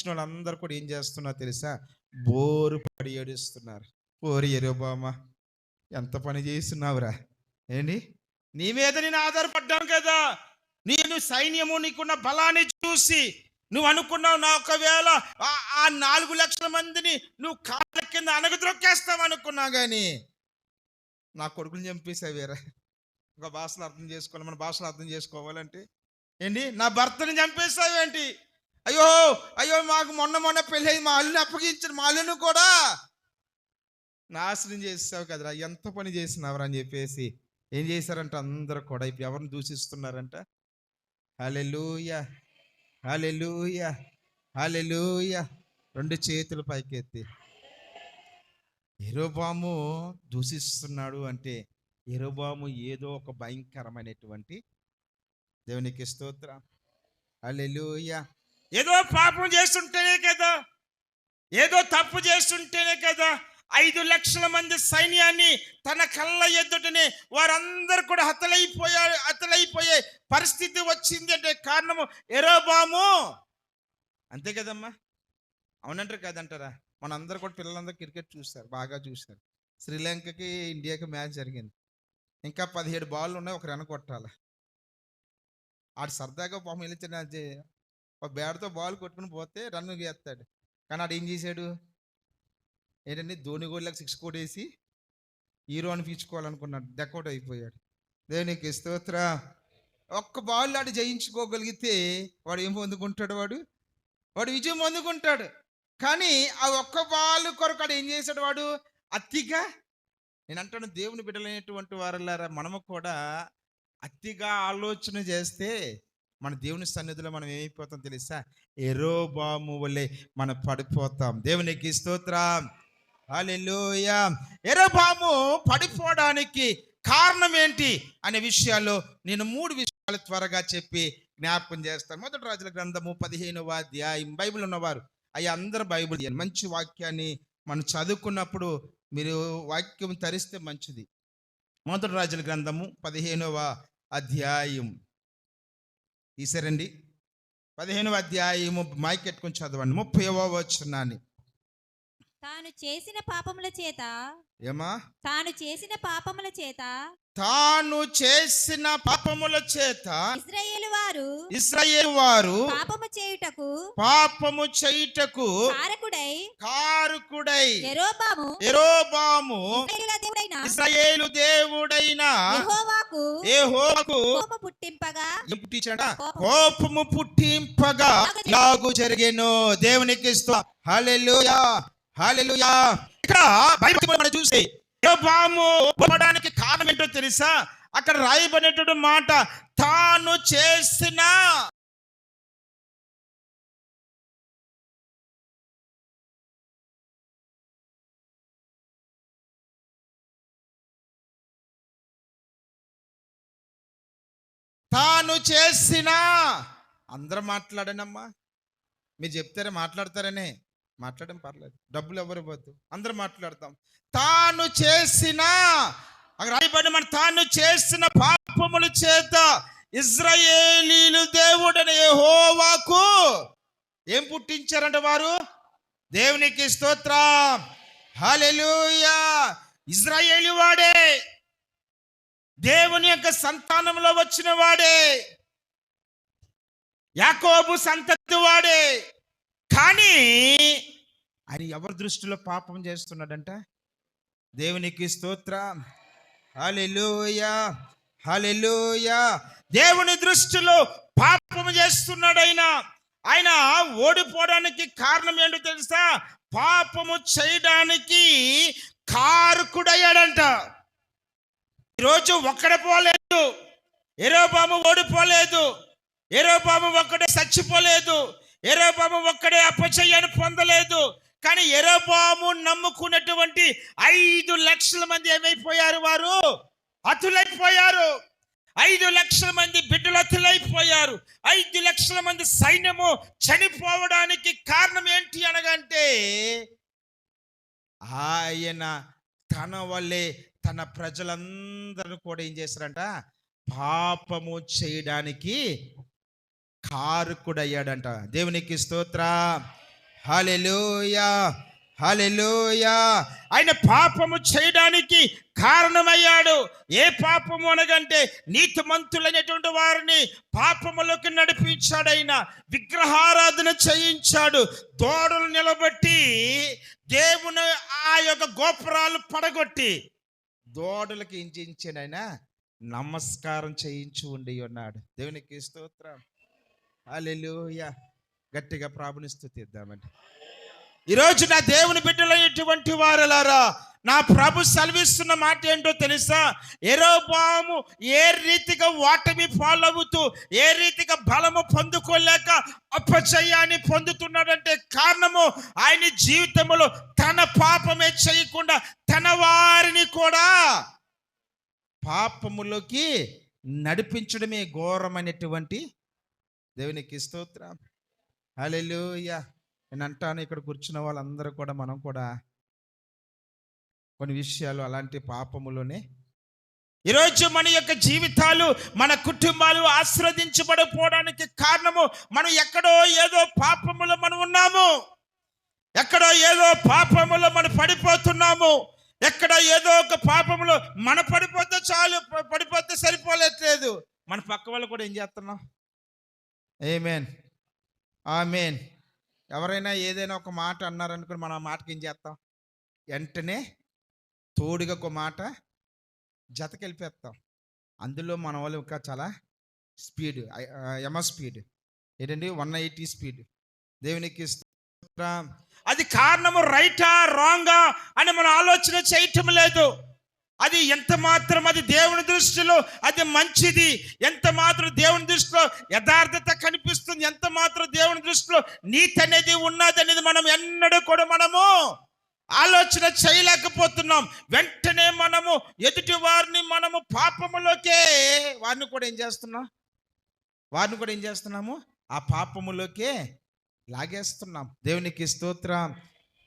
S1: వాళ్ళందరూ కూడా ఏం చేస్తున్నారు తెలుసా? బోరు పడి ఏడుస్తున్నారు. ఓరి యెరొబామా, ఎంత పని చేస్తున్నావురా? ఏంటి? నీ మీద నేను ఆధారపడ్డాను కదా. నేను సైన్యము నీకున్న బలాన్ని చూసి నువ్వు అనుకున్నావు, నా ఒకవేళ ఆ 4 లక్షల మందిని నువ్వు కాళ్ళ కింద అనగద్రొక్కేస్తావు అనుకున్నావు, కానీ నా కొడుకుని చంపేసావేరా. ఒక భాషలో అర్థం చేసుకోవాలి, మన భాషలో అర్థం చేసుకోవాలంటే ఏంటి? నా భర్తని చంపేసావేంటి? అయ్యో అయ్యో, మాకు మొన్న పెళ్ళి మా అల్లుని అప్పగించిన మా అల్లుని కూడా నాశనం చేసావు కదరా, ఎంత పని చేసినావురా అని చెప్పేసి ఏం చేశారంట? అందరూ కూడా ఇప్పుడు ఎవరిని దూషిస్తున్నారంట? హల్లెలూయా, హల్లెలూయా, హల్లెలూయా. 2 చేతులు పైకెత్తి. యెరొబాము దూషిస్తున్నాడు అంటే యెరొబాము ఏదో ఒక భయంకరమైనటువంటి, దేవునికి స్తోత్రం, హల్లెలూయా, ఏదో పాపం చేస్తుంటేనే కదా, ఏదో తప్పు చేస్తుంటేనే కదా 5 లక్షల మంది సైన్యాన్ని తన కళ్ళ ఎదుటనే వారందరూ కూడా హతలైపోయే పరిస్థితి వచ్చింది అంటే కారణము యెరొబాము. అంతే కదమ్మా, అవునంటారు కదంటారా? మనందరూ కూడా పిల్లలందరూ క్రికెట్ చూస్తారు, బాగా చూస్తారు. శ్రీలంకకి ఇండియాకి మ్యాచ్ జరిగింది. ఇంకా 17 బాళ్ళు ఉన్నాయి, ఒక రన్ కొట్టాలి. ఆడు సరదాగా పాపం వెళ్ళిన ఒక బ్యాట్తో బాల్ కొట్టుకుని పోతే రన్ వేస్తాడు. కానీ ఆడు ఏం చేశాడు ఏంటంటే, ధోని గోళ్ళకి 6 కొట్టేసి హీరో అనిపించుకోవాలనుకున్నాడు, డకౌట్ అయిపోయాడు. దేవునికి స్తోత్రం. ఒక్క బాల్ ఆడు జయించుకోగలిగితే వాడు ఏం పొందుకుంటాడు? వాడు విజయం పొందుకుంటాడు. కానీ ఆ ఒక్క బాల్ కొరకు ఆడు ఏం చేశాడు? వాడు అతిగా, నేను అంటాను దేవుని బిడ్డలైనటువంటి వారలారా, మనము కూడా అతిగా ఆలోచన చేస్తే మన దేవుని సన్నిధిలో మనం ఏమైపోతాం తెలుసా? యెరొబాము వలె మనం పడిపోతాం. దేవునికి స్తోత్రం, హల్లెలూయా. యెరొబాము పడిపోవడానికి కారణం ఏంటి అనే విషయాల్లో నేను 3 విషయాలు త్వరగా చెప్పి జ్ఞాపకం చేస్తాను. 1 రాజుల గ్రంథము 15వ అధ్యాయం. బైబిల్ ఉన్నవారు అయ్యా అందరూ బైబిల్ మంచి వాక్యాన్ని మనం చదువుకున్నప్పుడు మీరు వాక్యం తరిస్తే మంచిది. 1 రాజుల గ్రంథము 15వ అధ్యాయం తీసారండి. 15వ అధ్యాయము మైక్ ఎట్టుకొని చదవండి. 30వ వచనాన్ని.
S2: తాను చేసిన పాపముల చేత
S1: ఏమా?
S2: తాను చేసిన పాపముల చేత
S1: ఇశ్రాయేలు వారు పాపము చేయుటకు కారకుడై యెరొబాము ఇశ్రాయేలు దేవుడైన యెహోవాకు కోపము పుట్టింపగా ఇలాగు జరిగెను. దేవునికి స్తోత్రం, హల్లెలూయా, హల్లెలూయా. ఇక్కడ బైబిల్ మనం చూస్తే యెరొబాము పడడానికి కారణం ఏంటో తెలుసా? అక్కడ రాయబడినటువంటి మాట, తాను చేసిన అందరూ మాట్లాడనమ్మా. మీరు చెప్తారే మాట్లాడతారనే, మాట్లాడడం పర్లేదు, డబ్బులు ఎవరు ఇవ్వద్దు, అందరూ మాట్లాడతాం. తాను చేసిన, అక్కడ రాయబడిన మన తాను చేసిన పాపముల చేత ఇశ్రాయేలీలు దేవుడైన యెహోవాకు ఏం పుట్టించారంట వారు? దేవునికి స్తోత్రం, హల్లెలూయా. ఇశ్రాయేలు వాడే, దేవుని యొక్క సంతానంలో వచ్చిన వాడే, యాకోబు సంతతి వాడే. కానీ ఆయన ఎవరి దృష్టిలో పాపం చేస్తున్నాడంట? దేవునికి స్తోత్రం, హల్లెలూయా, హల్లెలూయా. దేవుని దృష్టిలో పాపం చేస్తున్నాడు ఆయన ఓడిపోవడానికి కారణం ఏంటో తెలుసా? పాపము చేయడానికి కారకుడయ్యాడంట. ఈరోజు ఒక్కడే పోలేదు, యెరోబాము ఓడిపోలేదు, యెరోబాము ఒక్కడే చచ్చిపోలేదు, యెరోబాము ఒక్కడే అపజయాన్ని పొందలేదు. కానీ యెరోబాము నమ్ముకున్నటువంటి 5 లక్షల మంది ఏమైపోయారు? వారు హతులైపోయారు. 5 లక్షల మంది బిడ్డలు హతులైపోయారు. 5 లక్షల మంది సైన్యము చనిపోవడానికి కారణం ఏంటి అనగంటే, ఆయన తన వల్లే తన ప్రజలందరూ కూడా ఏం చేశారంట? పాపము చేయడానికి కారకుడయ్యాడంట. దేవునికి స్తోత్రం, హల్లెలూయా, హల్లెలూయా. ఆయన పాపము చేయడానికి కారణమయ్యాడు. ఏ పాపము అనగంటే, నీతిమంతులైనటువంటి వారిని పాపములోకి నడిపించాడు. ఆయన విగ్రహారాధన చేయించాడు. దోడలు నిలబెట్టి దేవుని ఆ యొక్క గోపురాలు పడగొట్టి దోడలకి ఏం చేయించాడు? ఆయన నమస్కారం చేయించి ఉండి ఉన్నాడు. దేవునికి స్తోత్రం, హల్లెలూయా. గట్టిగా ప్రార్థన స్తుతిద్దామండి. ఈరోజు నా దేవుని బిడ్డలైనటువంటి వారలారా, నా ప్రభు సెలవిస్తున్న మాట ఏంటో తెలుసా? యెరోబాము ఏ రీతిగా ఓటమి పాలవుతూ, ఏ రీతిగా బలము పొందుకోలేక అపజయాన్ని పొందుతున్నాడంటే కారణము ఆయన జీవితంలో తన పాపమే చేయకుండా తన వారిని కూడా పాపములోకి నడిపించడమే ఘోరమైనటువంటి. దేవునికి స్తోత్రం, హల్లెలూయా. నేను అంటాను, ఇక్కడ కూర్చున్న వాళ్ళందరూ కూడా మనం కూడా కొన్ని విషయాలు అలాంటి పాపములోనే ఈరోజు మన యొక్క జీవితాలు, మన కుటుంబాలు ఆశీర్వదించబడిపోవడానికి కారణము మనం ఎక్కడో ఏదో పాపములో మనం ఉన్నాము. ఎక్కడో ఏదో పాపములో మనం పడిపోతున్నాము. ఎక్కడ ఏదో ఒక పాపములో మన పడిపోతే చాలు, పడిపోతే సరిపోలేదు, మన పక్క వాళ్ళు కూడా ఏం చేస్తున్నాం? ఆమేన్, ఆమేన్. ఎవరైనా ఏదైనా ఒక మాట అన్నారనుకుని మనం ఆ మాటకి ఏం చేస్తాం? వెంటనే తోడుగా ఒక మాట జతకెళ్ళిపోతాం. అందులో మన వాళ్ళు ఇంకా చాలా స్పీడ్, స్పీడ్ ఏంటండి? 180 స్పీడ్. దేవునికి స్తోత్రం. అది కారణము రైటా రాంగా అని మనం ఆలోచన చేయటం లేదు. అది ఎంత మాత్రం అది దేవుని దృష్టిలో అది మంచిది, ఎంత మాత్రం దేవుని దృష్టిలో యథార్థత కనిపిస్తుంది, ఎంత మాత్రం దేవుని దృష్టిలో నీతి అనేది ఉన్నది అనేది మనం ఎన్నడూ కూడా మనము ఆలోచన చేయలేకపోతున్నాం. వెంటనే మనము ఎదుటి వారిని మనము పాపములోకే వారిని కూడా ఏం చేస్తున్నాము? ఆ పాపములోకే లాగేస్తున్నాం. దేవునికి స్తోత్రం.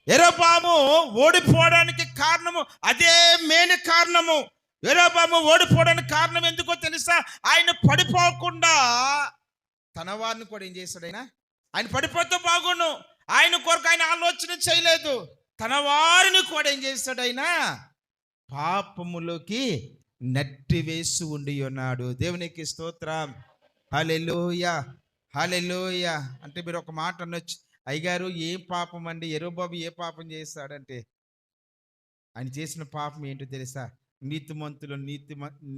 S1: యెరోబాము ఓడిపోవడానికి కారణము అదే మెయిన్ కారణము. యెరోబాము ఓడిపోవడానికి కారణం ఎందుకో తెలుసా? ఆయన పడిపోకుండా తన వారిని కూడా ఏం చేశాడు? ఆయన పడిపోతే బాగుండు, ఆయన కొరకు ఆయన ఆలోచన చేయలేదు. తన వారిని కూడా ఏం చేశాడు? ఆయన పాపములోకి నెట్టివేసి ఉండి ఉన్నాడు. దేవునికి స్తోత్రం, హల్లెలూయా, హల్లెలూయా. అంటే మీరు ఒక మాట అనొచ్చు, అయ్యగారు ఏం పాపం అండి, యెరోబాము ఏ పాపం చేశాడంటే, ఆయన చేసిన పాపం ఏంటో తెలుసా? నీతిమంతులు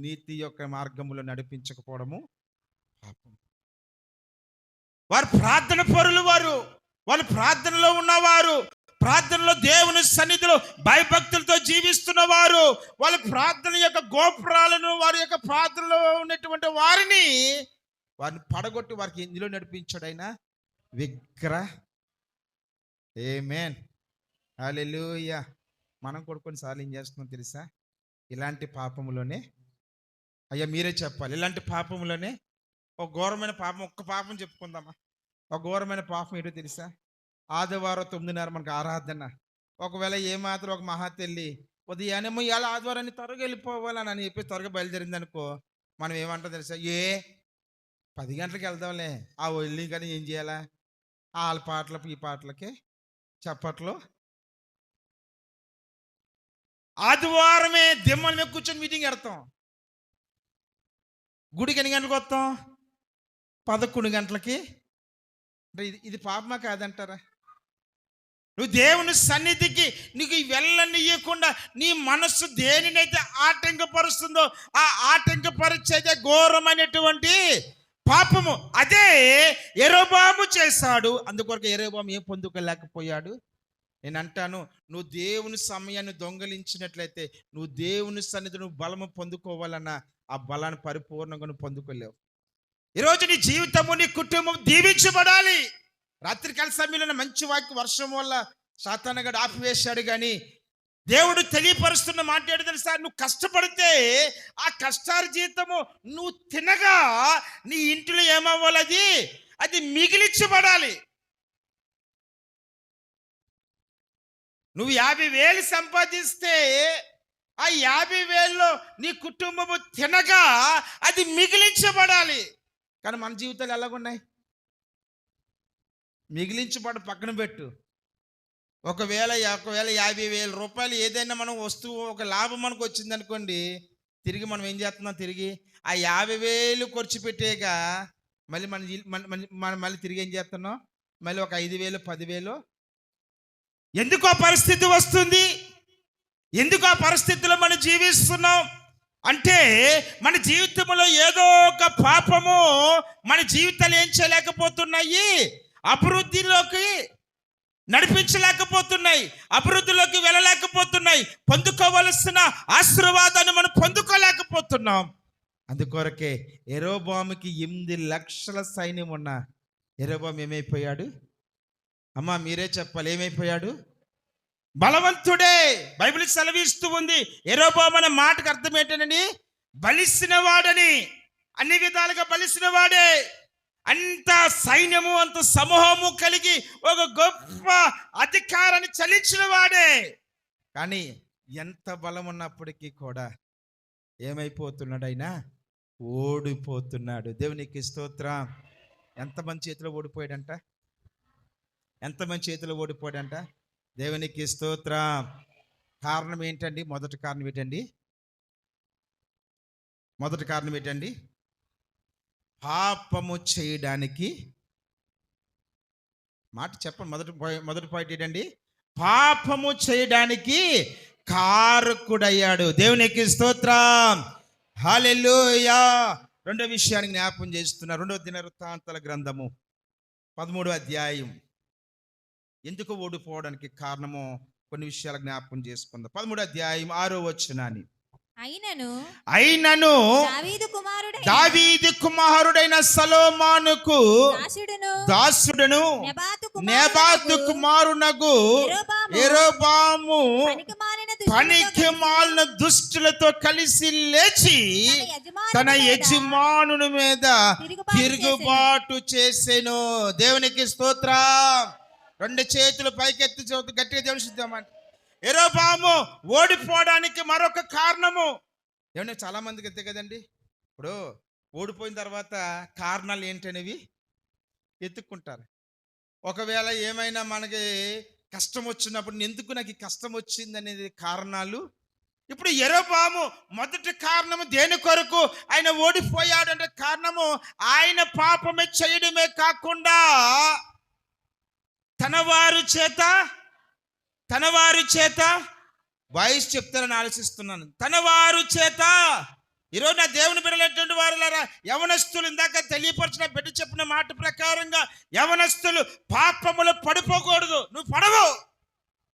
S1: నీతి యొక్క మార్గములో నడిపించకపోవడము పాపం. వారు ప్రార్థన పరులు, వాళ్ళు ప్రార్థనలో ఉన్నవారు, ప్రార్థనలో దేవుని సన్నిధిలో భయభక్తులతో జీవిస్తున్నవారు, వాళ్ళ ప్రార్థన యొక్క గోపురాలను, వారి యొక్క ప్రార్థనలో ఉన్నటువంటి వారిని పడగొట్టి వారికి ఇందులో నడిపించాడు ఆయన విగ్రహ. ఆమేన్, హల్లెలూయా. మనం కూడా కొన్నిసార్లు ఏం చేస్తున్నాం తెలుసా? ఇలాంటి పాపములోనే, అయ్యా మీరే చెప్పాలి, ఇలాంటి పాపములోనే ఒక ఘోరమైన పాపం, ఒక్క పాపం చెప్పుకుందామా? ఒక ఘోరమైన పాపం ఏంటో తెలుసా? ఆదివారం 9:30 మనకు ఆరాధన. ఒకవేళ ఏమాత్రం ఒక మహాతల్లి ఉదయాన్నేమో ఇవాళ ఆదివారాన్ని త్వరగా వెళ్ళిపోవాలని చెప్పి త్వరగా బయలుదేరింది అనుకో, మనం ఏమంటాం తెలుసా? 10 గంటలకు వెళ్దాంలే. ఆ వెళ్ళి కానీ ఏం చేయాలా? వాళ్ళ పాటలకి ఈ పాటలకి చప్పట్లు. ఆదివారమే దిమ్మల మీద కూర్చొని మీటింగ్ పెడతాం. గుడికి ఎన్ని గంటలకు వస్తాం? 11 గంటలకి. అంటే ఇది పాపమా కాదంటారా? నువ్వు దేవుని సన్నిధికి నీకు వెళ్ళనియకుండా నీ మనస్సు దేనినైతే ఆటంకపరుస్తుందో ఆ ఆటంకపరిచేదే ఘోరమైనటువంటి పాపము. అదే యెరొబోము చేశాడు. అందుకొరకు యెరొబోము ఏం పొందుకోలేకపోయాడు. నేను అంటాను, నువ్వు దేవుని సమయాన్ని దొంగలించినట్లయితే నువ్వు దేవుని సన్నిధి నువ్వు బలము పొందుకోవాలన్నా ఆ బలాన్ని పరిపూర్ణంగా నువ్వు పొందుకోలేవు. ఈరోజు నీ జీవితము నీ కుటుంబం దీవించబడాలి. రాత్రికాల సమయంలో మంచి వాక్య వర్షం వల్ల సాతానుగాడు ఆపివేశాడు, కానీ దేవుడు తెలియపరుస్తున్న మాట ఏంటో తెలుసా? నువ్వు కష్టపడితే ఆ కష్టార్జితము నువ్వు తినగా నీ ఇంటిలో ఏమవ్వాలి? అది మిగిలించబడాలి. నువ్వు 50,000 సంపాదిస్తే ఆ 50,000లో నీ కుటుంబము తినగా అది మిగిలించబడాలి. కానీ మన జీవితాలు ఎలాగున్నాయి? మిగిలించబడ పక్కన పెట్టు. ఒకవేళ 50,000 రూపాయలు ఏదైనా మనం వస్తువు ఒక లాభం మనకు వచ్చింది అనుకోండి, తిరిగి మనం ఏం చేస్తున్నాం? తిరిగి ఆ 50,000 ఖర్చు పెట్టేగా మళ్ళీ తిరిగి ఏం చేస్తున్నాం? మళ్ళీ ఒక 5,000 10,000. ఎందుకు ఆ పరిస్థితి వస్తుంది? ఎందుకు ఆ పరిస్థితిలో మనం జీవిస్తున్నాం అంటే మన జీవితంలో ఏదో ఒక పాపము మన జీవితాలు ఏం చేయలేకపోతున్నాయి, అభివృద్ధిలోకి నడిపించలేకపోతున్నాయి, అభివృద్ధిలోకి వెళ్ళలేకపోతున్నాయి, పొందుకోవలసిన ఆశీర్వాదాన్ని మనం పొందుకోలేకపోతున్నాం. అందుకొరకే యెరొబోముకి 8 లక్షల సైన్యం ఉన్న యెరొబోము ఏమైపోయాడు? అమ్మా మీరే చెప్పాలి, ఏమైపోయాడు? బలవంతుడే. బైబిల్ సెలవిస్తూ ఉంది యెరొబోము అనే మాటకు అర్థం ఏంటని? బలిసిన వాడని. అన్ని విధాలుగా బలిసిన వాడే. అంత సైన్యము అంత సమూహము కలిగి ఒక గొప్ప అధికారాన్ని చలించిన వాడే. కానీ ఎంత బలం ఉన్నప్పటికీ కూడా ఏమైపోతున్నాడు? ఆయన ఓడిపోతున్నాడు. దేవునికి స్తోత్రం. ఎంతమంది చేతిలో ఓడిపోయాడంట? ఎంతమంది చేతిలో ఓడిపోయాడంట? దేవునికి స్తోత్రం. కారణం ఏంటండి? మొదటి కారణం ఏంటండి? పాపము చేయడానికి మాట చెప్పండి. మొదటి పాయింట్ ఏంటండి? పాపము చేయడానికి కారకుడయ్యాడు. దేవునికి స్తోత్రం. హల్లెలూయా. రెండో విషయానికి జ్ఞాపకం చేస్తున్నా. 2వ దినవృత్తాంతాల గ్రంథము 13వ అధ్యాయం. ఎందుకు ఓడిపోవడానికి కారణమో కొన్ని విషయాలు జ్ఞాపకం చేసుకుందాం. 13వ అధ్యాయం 6వ వచనాన్ని. అయినను దావీదు కుమారుడైన సొలొమోనుకు దాసుడును నెబాతు కుమారునగు యెరొబోము పనికిమాలిన దుష్టులతో కలిసి లేచి తన యజమానుని మీద తిరుగుబాటు చేసెను. దేవునికి స్తోత్రం. 2 చేతులు పైకెత్తి గట్టిగా దేవుని సిద్ధామంట. యెరొబోము ఓడిపోవడానికి మరొక కారణము ఏమన్నా చాలా మందికి అంతే కదండి. ఇప్పుడు ఓడిపోయిన తర్వాత కారణాలు ఏంటనేవి ఎత్తుక్కుంటారు. ఒకవేళ ఏమైనా మనకి కష్టం వచ్చినప్పుడు ఎందుకు నాకు ఈ కష్టం వచ్చింది అనేది కారణాలు. ఇప్పుడు యెరొబోము మొదటి కారణము దేని కొరకు ఆయన ఓడిపోయాడంటే కారణము ఆయన పాపమే చేయడమే కాకుండా తన వారి చేత వాయిస్ చెప్తారని ఆలోచిస్తున్నాను. తన వారు చేత. ఈరోజు నా దేవుని బిడ్డలైనటువంటి వారులారా, యవనస్తులు ఇందాక తెలియపరిచిన బిడ్డ చెప్పిన మాట ప్రకారంగా యవనస్తులు పాపములు పడిపోకూడదు. నువ్వు పడవు.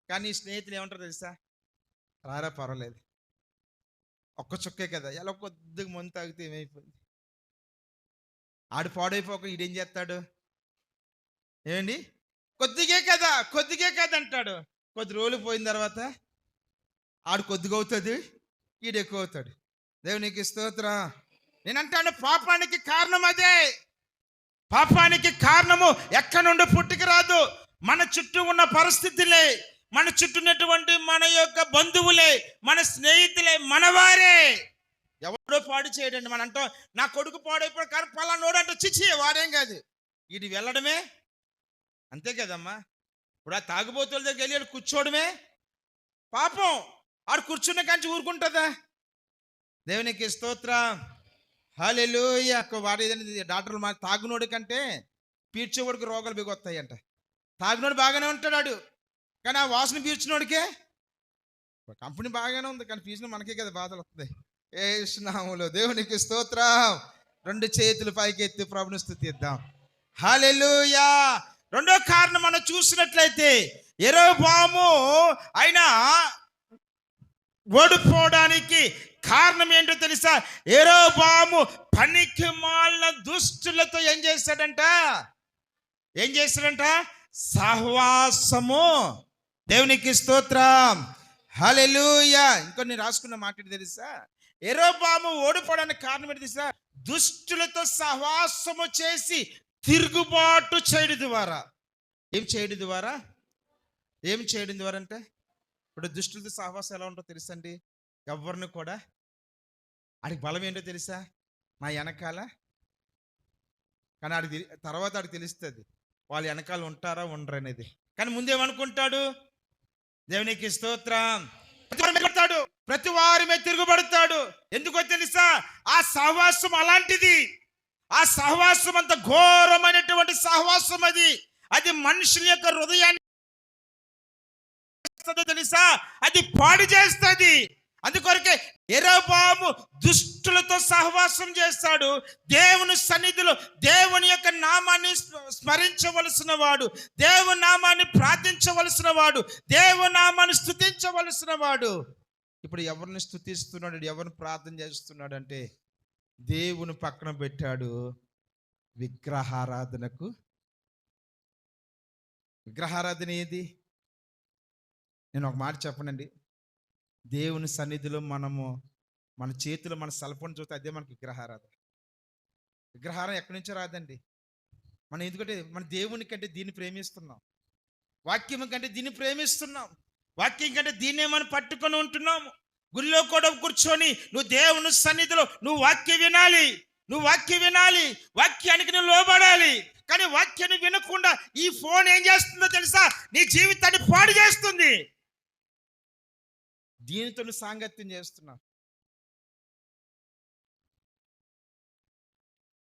S1: కానీ స్నేహితులు ఏమంటారు తెలుసా? రారా పర్వాలేదు, ఒక్క చుక్కే కదా, ఎలా కొద్దిగా మందు తాగితే ఏమైపోయింది. ఆడు పాడైపోక ఈడేం చేస్తాడు? ఏమండి? కొద్దిగే కదా అంటాడు. కొద్ది రోజులు పోయిన తర్వాత ఆడు కొద్దిగా అవుతుంది, ఈడు ఎక్కువ అవుతాడు. దేవునికి స్తోత్రం. నేను అంటాను పాపానికి కారణం అదే. పాపానికి కారణము ఎక్కడి నుండి పుట్టుక రాదు. మన చుట్టూ ఉన్న పరిస్థితులే, మన చుట్టూ ఉన్నటువంటి మన యొక్క బంధువులే, మన స్నేహితులే, మనవారే. ఎవడో పాడు చేయడండి. మనం అంటాం నా కొడుకు పాడైపోయి, కానీ పలానోడు అంటే చిచ్చి వాడేం కాదు, ఇది వెళ్ళడమే అంతే కదమ్మా. ఇప్పుడు ఆ తాగుబోతుల దగ్గర వెళ్ళి ఆడు కూర్చోవడమే పాపం. ఆడు కూర్చున్న కాంచి ఊరుకుంటుందా? దేవునికి స్తోత్రం, హల్లెలూయా. వాడు ఏదైనా డాక్టర్లు మా తాగునోడి కంటే పీడ్చేవాడికి రోగాలు బిగొస్తాయంట. తాగినోడు బాగానే ఉంటాడు, కానీ ఆ వాసన పీల్చినోడికే కంపెనీ బాగానే ఉంది, కానీ పీల్చిన మనకే కదా బాధలు వస్తాయి. యేసునామములో దేవునికి స్తోత్రం. రెండు చేతులు పైకి ఎత్తి ప్రభుని స్తుతిద్దాం. హల్లెలూయా. రెండో కారణం మనం చూసినట్లయితే యెరొబోము ఆయన ఓడిపోవడానికి కారణం ఏంటో తెలుసా? యెరొబోము పనికి మాలిన దుష్టులతో ఏం చేశాడంట? సహవాసము. దేవునికి స్తోత్రం, హల్లెలూయా. ఇంకో నేను రాసుకున్న మాట తెలుసా? యెరొబోము ఓడిపోవడానికి కారణం ఏంటి తెలుసా? దుష్టులతో సహవాసము చేసి తిరుగుబాటు చేయడం ద్వారా. ఏం చేయడం ద్వారా అంటే, ఇప్పుడు దుష్టులతో సహవాసం ఎలా ఉంటుందో తెలుసండి? ఎవరిని కూడా ఆడికి బలం ఏంటో తెలుసా? మా వెనకాల, కానీ ఆడికి తర్వాత ఆడికి తెలుస్తుంది వాళ్ళు వెనకాల ఉంటారా ఉండరు అనేది. కానీ ముందేమనుకుంటాడు? దేవునికి స్తోత్రం, ప్రతి వారి మీద తిరుగుబడతాడు. ఎందుకో తెలుసా? ఆ సహవాసం అలాంటిది. ఆ సహవాసం అంత ఘోరమైనటువంటి సహవాసం. అది మనుషుల యొక్క హృదయాన్ని తెలుసా? అది పాడు చేస్తుంది. అందుకొరకే యెరొబోము దుష్టులతో సహవాసం చేస్తాడు. దేవుని సన్నిధిలో దేవుని యొక్క నామాన్ని స్మరించవలసిన వాడు, దేవుని నామాన్ని ప్రార్థించవలసిన వాడు, దేవుని నామాన్ని స్తుతించవలసిన వాడు. ఇప్పుడు ఎవరిని స్తుతిస్తున్నాడు, ఎవరిని ప్రార్థన చేస్తున్నాడు అంటే దేవుని పక్కన పెట్టాడు విగ్రహారాధనకు. విగ్రహారాధన ఏది? నేను ఒక మాట చెప్పనండి. దేవుని సన్నిధిలో మన చేతిలో మన సెల్ ఫోన్ చూస్తే అదే మనకి విగ్రహారాధన. విగ్రహారం ఎక్కడి నుంచో రాదండి. మనం ఎందుకంటే మన దేవుని కంటే దీన్ని ప్రేమిస్తున్నాం, వాక్యం కంటే దీన్ని ప్రేమిస్తున్నాం, వాక్యం కంటే దీన్నే మనం పట్టుకొని ఉంటున్నాము. గుడిలో కూడా కూర్చొని నువ్వు దేవుని సన్నిధిలో నువ్వు వాక్యం వినాలి, వాక్యానికి నువ్వు లోబడాలి. కానీ వాక్యాన్ని వినకుండా ఈ ఫోన్ ఏం చేస్తుందో తెలుసా? నీ జీవితాన్ని పాడు చేస్తుంది. దీనితో నువ్వు సాంగత్యం చేస్తున్నావు.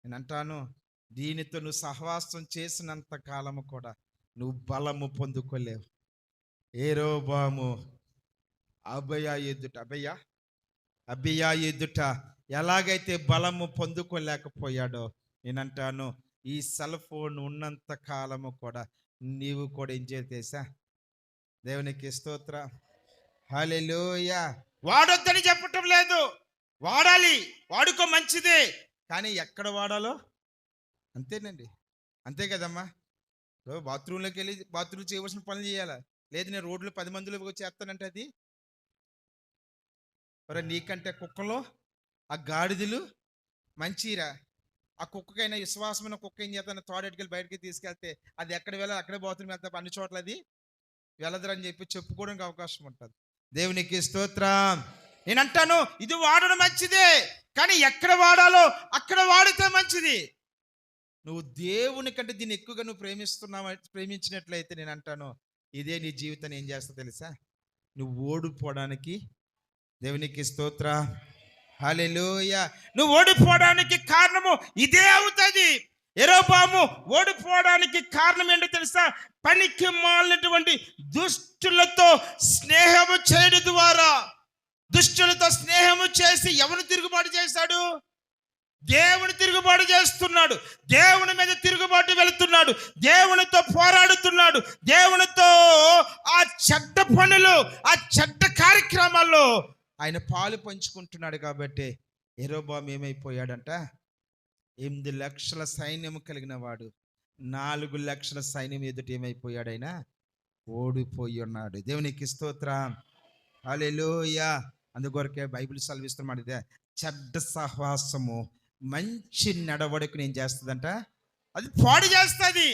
S1: నేను అంటాను, దీనితో నువ్వు సహవాసం చేసినంత కాలము కూడా నువ్వు బలము పొందుకోలేవు. యెరొబోము అబయ ఎదుట ఎలాగైతే బలము పొందుకోలేకపోయాడో, నేనంటాను ఈ సెల్ ఫోన్ ఉన్నంత కాలము కూడా నీవు కూడా ఏం చేసా? దేవునికి స్తోత్రం, హల్లెలూయా. వాడొద్దని చెప్పటం లేదు, వాడాలి, వాడుకో మంచిదే. కానీ ఎక్కడ వాడాలో అంతేనండి, అంతే కదమ్మా. బాత్రూంలోకి వెళ్ళి బాత్రూంలో చేయవలసిన పనులు చేయాలా? లేదు నేను రోడ్లు 10 మందిలో చేస్తానంటే అది మరి నీకంటే కుక్కలో ఆ గాడిదలు మంచిరా. ఆ కుక్కకైనా విశ్వాసమైన కుక్క ఏం చేస్తాను? తోడెట్టుకెళ్ళి బయటకి తీసుకెళ్తే అది ఎక్కడ వెళ్ళాలి అక్కడే బాత్రూమ్ వెళ్తా, అన్ని చోట్ల అది వెళ్ళదురని చెప్పి చెప్పుకోవడానికి అవకాశం ఉంటుంది. దేవునికి స్తోత్రం. నేను అంటాను ఇది వాడడం మంచిదే, కానీ ఎక్కడ వాడాలో అక్కడ వాడితే మంచిది. నువ్వు దేవుని కంటే దీన్ని ఎక్కువగా నువ్వు ప్రేమించినట్లయితే నేను అంటాను ఇదే నీ జీవితాన్ని ఏం చేస్తా తెలుసా? నువ్వు ఓడిపోవడానికి. దేవునికి స్తోత్రం, హల్లెలూయా. నువ్వు ఓడిపోవడానికి కారణము ఇదే అవుతుంది. యెరొబోము ఓడిపోవడానికి కారణం ఏంటో తెలుసా? పనికి మాలినటువంటి దుష్టులతో స్నేహము చేయడం ద్వారా. దుష్టులతో స్నేహము చేసి ఎవరు తిరుగుబాటు చేశాడు? దేవుని తిరుగుబాటు చేస్తున్నాడు, దేవుని మీద తిరుగుబాటు వెళుతున్నాడు, దేవునితో పోరాడుతున్నాడు, దేవునితో ఆ చెడ్డ పనులు, ఆ చెడ్డ కార్యక్రమాల్లో ఆయన పాలు పంచుకుంటున్నాడు. కాబట్టి యెరొబోము ఏమైపోయాడంట? 8 లక్షల సైన్యము కలిగిన వాడు 4 లక్షల సైన్యం ఎదుట ఏమైపోయాడు? ఆయన ఓడిపోయి ఉన్నాడు. దేవునికి స్తోత్రం, హల్లెలూయా. అందుకొరకే బైబిల్ సెలవిస్తున్నమాట, చెడ్డ సహవాసము మంచి నడవడికి ఏం చేస్తుందంట? అది పాడు చేస్తుంది.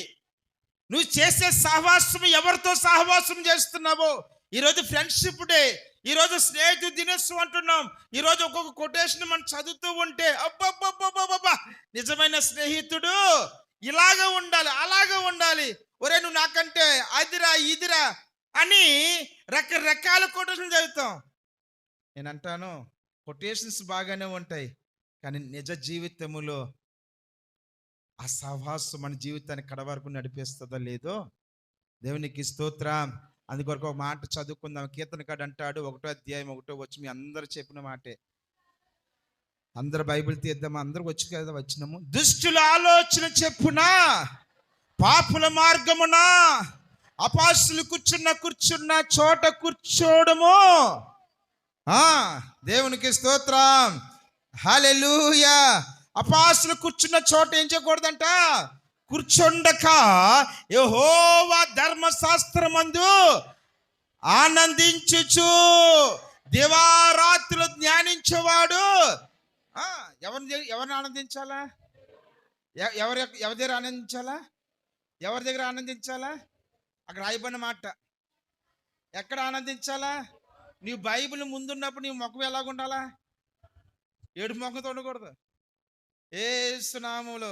S1: నువ్వు చేసే సహవాసం, ఎవరితో సహవాసం చేస్తున్నావో. ఈరోజు ఫ్రెండ్షిప్ డే, ఈరోజు స్నేహితు దినోత్సవం అంటున్నాం. ఈరోజు ఒక్కొక్క కొటేషన్ మనం చదువుతూ ఉంటే అబ్బబ్బబ్బబ్బబ్బా, నిజమైన స్నేహితుడు ఇలాగ ఉండాలి, అలాగ ఉండాలి, ఒరే నువ్వు నాకంటే అదిరా ఇదిరా అని రకరకాల కొటేషన్ చదువుతాం. నేను అంటాను, కొటేషన్స్ బాగానే ఉంటాయి, కానీ నిజ జీవితములో ఆ సహవాసం మన జీవితాన్ని కడ వరకు నడిపిస్తుందో లేదో దేవునికి స్తోత్రం. అందుకొరకు ఒక మాట చదువుకుందాం. కీర్తనకాడు అంటాడు, 1వ అధ్యాయం 1వ వచ్చి మీ అందరు చెప్పిన మాటే. అందరు బైబిల్ తీద్దామా? అందరు వచ్చి కదా వచ్చినాము. దుష్టుల ఆలోచన చెప్పునా, పాపుల మార్గమున అపాసులు కూర్చున్న చోట కూర్చోడము. దేవునికి స్తోత్రం, హల్లెలూయా. అపాసులు కూర్చున్న చోట ఏం చేయకూడదంట? కూర్చుండక యెహోవా ధర్మశాస్త్రమందు ఆనందించుచు దివారాత్రులు ధ్యానించేవాడు. ఎవరిని ఆనందించాలా? ఎవరి దగ్గర ఆనందించాలా? ఎవరి దగ్గర ఆనందించాలా? అక్కడ రాయబడిన మాట. ఎక్కడ ఆనందించాలా? నీవు బైబిల్ ముందున్నప్పుడు నీ ముఖం ఎలాగుండాలా? ఏడు ముఖంతో ఉండకూడదు. యేసు నామములో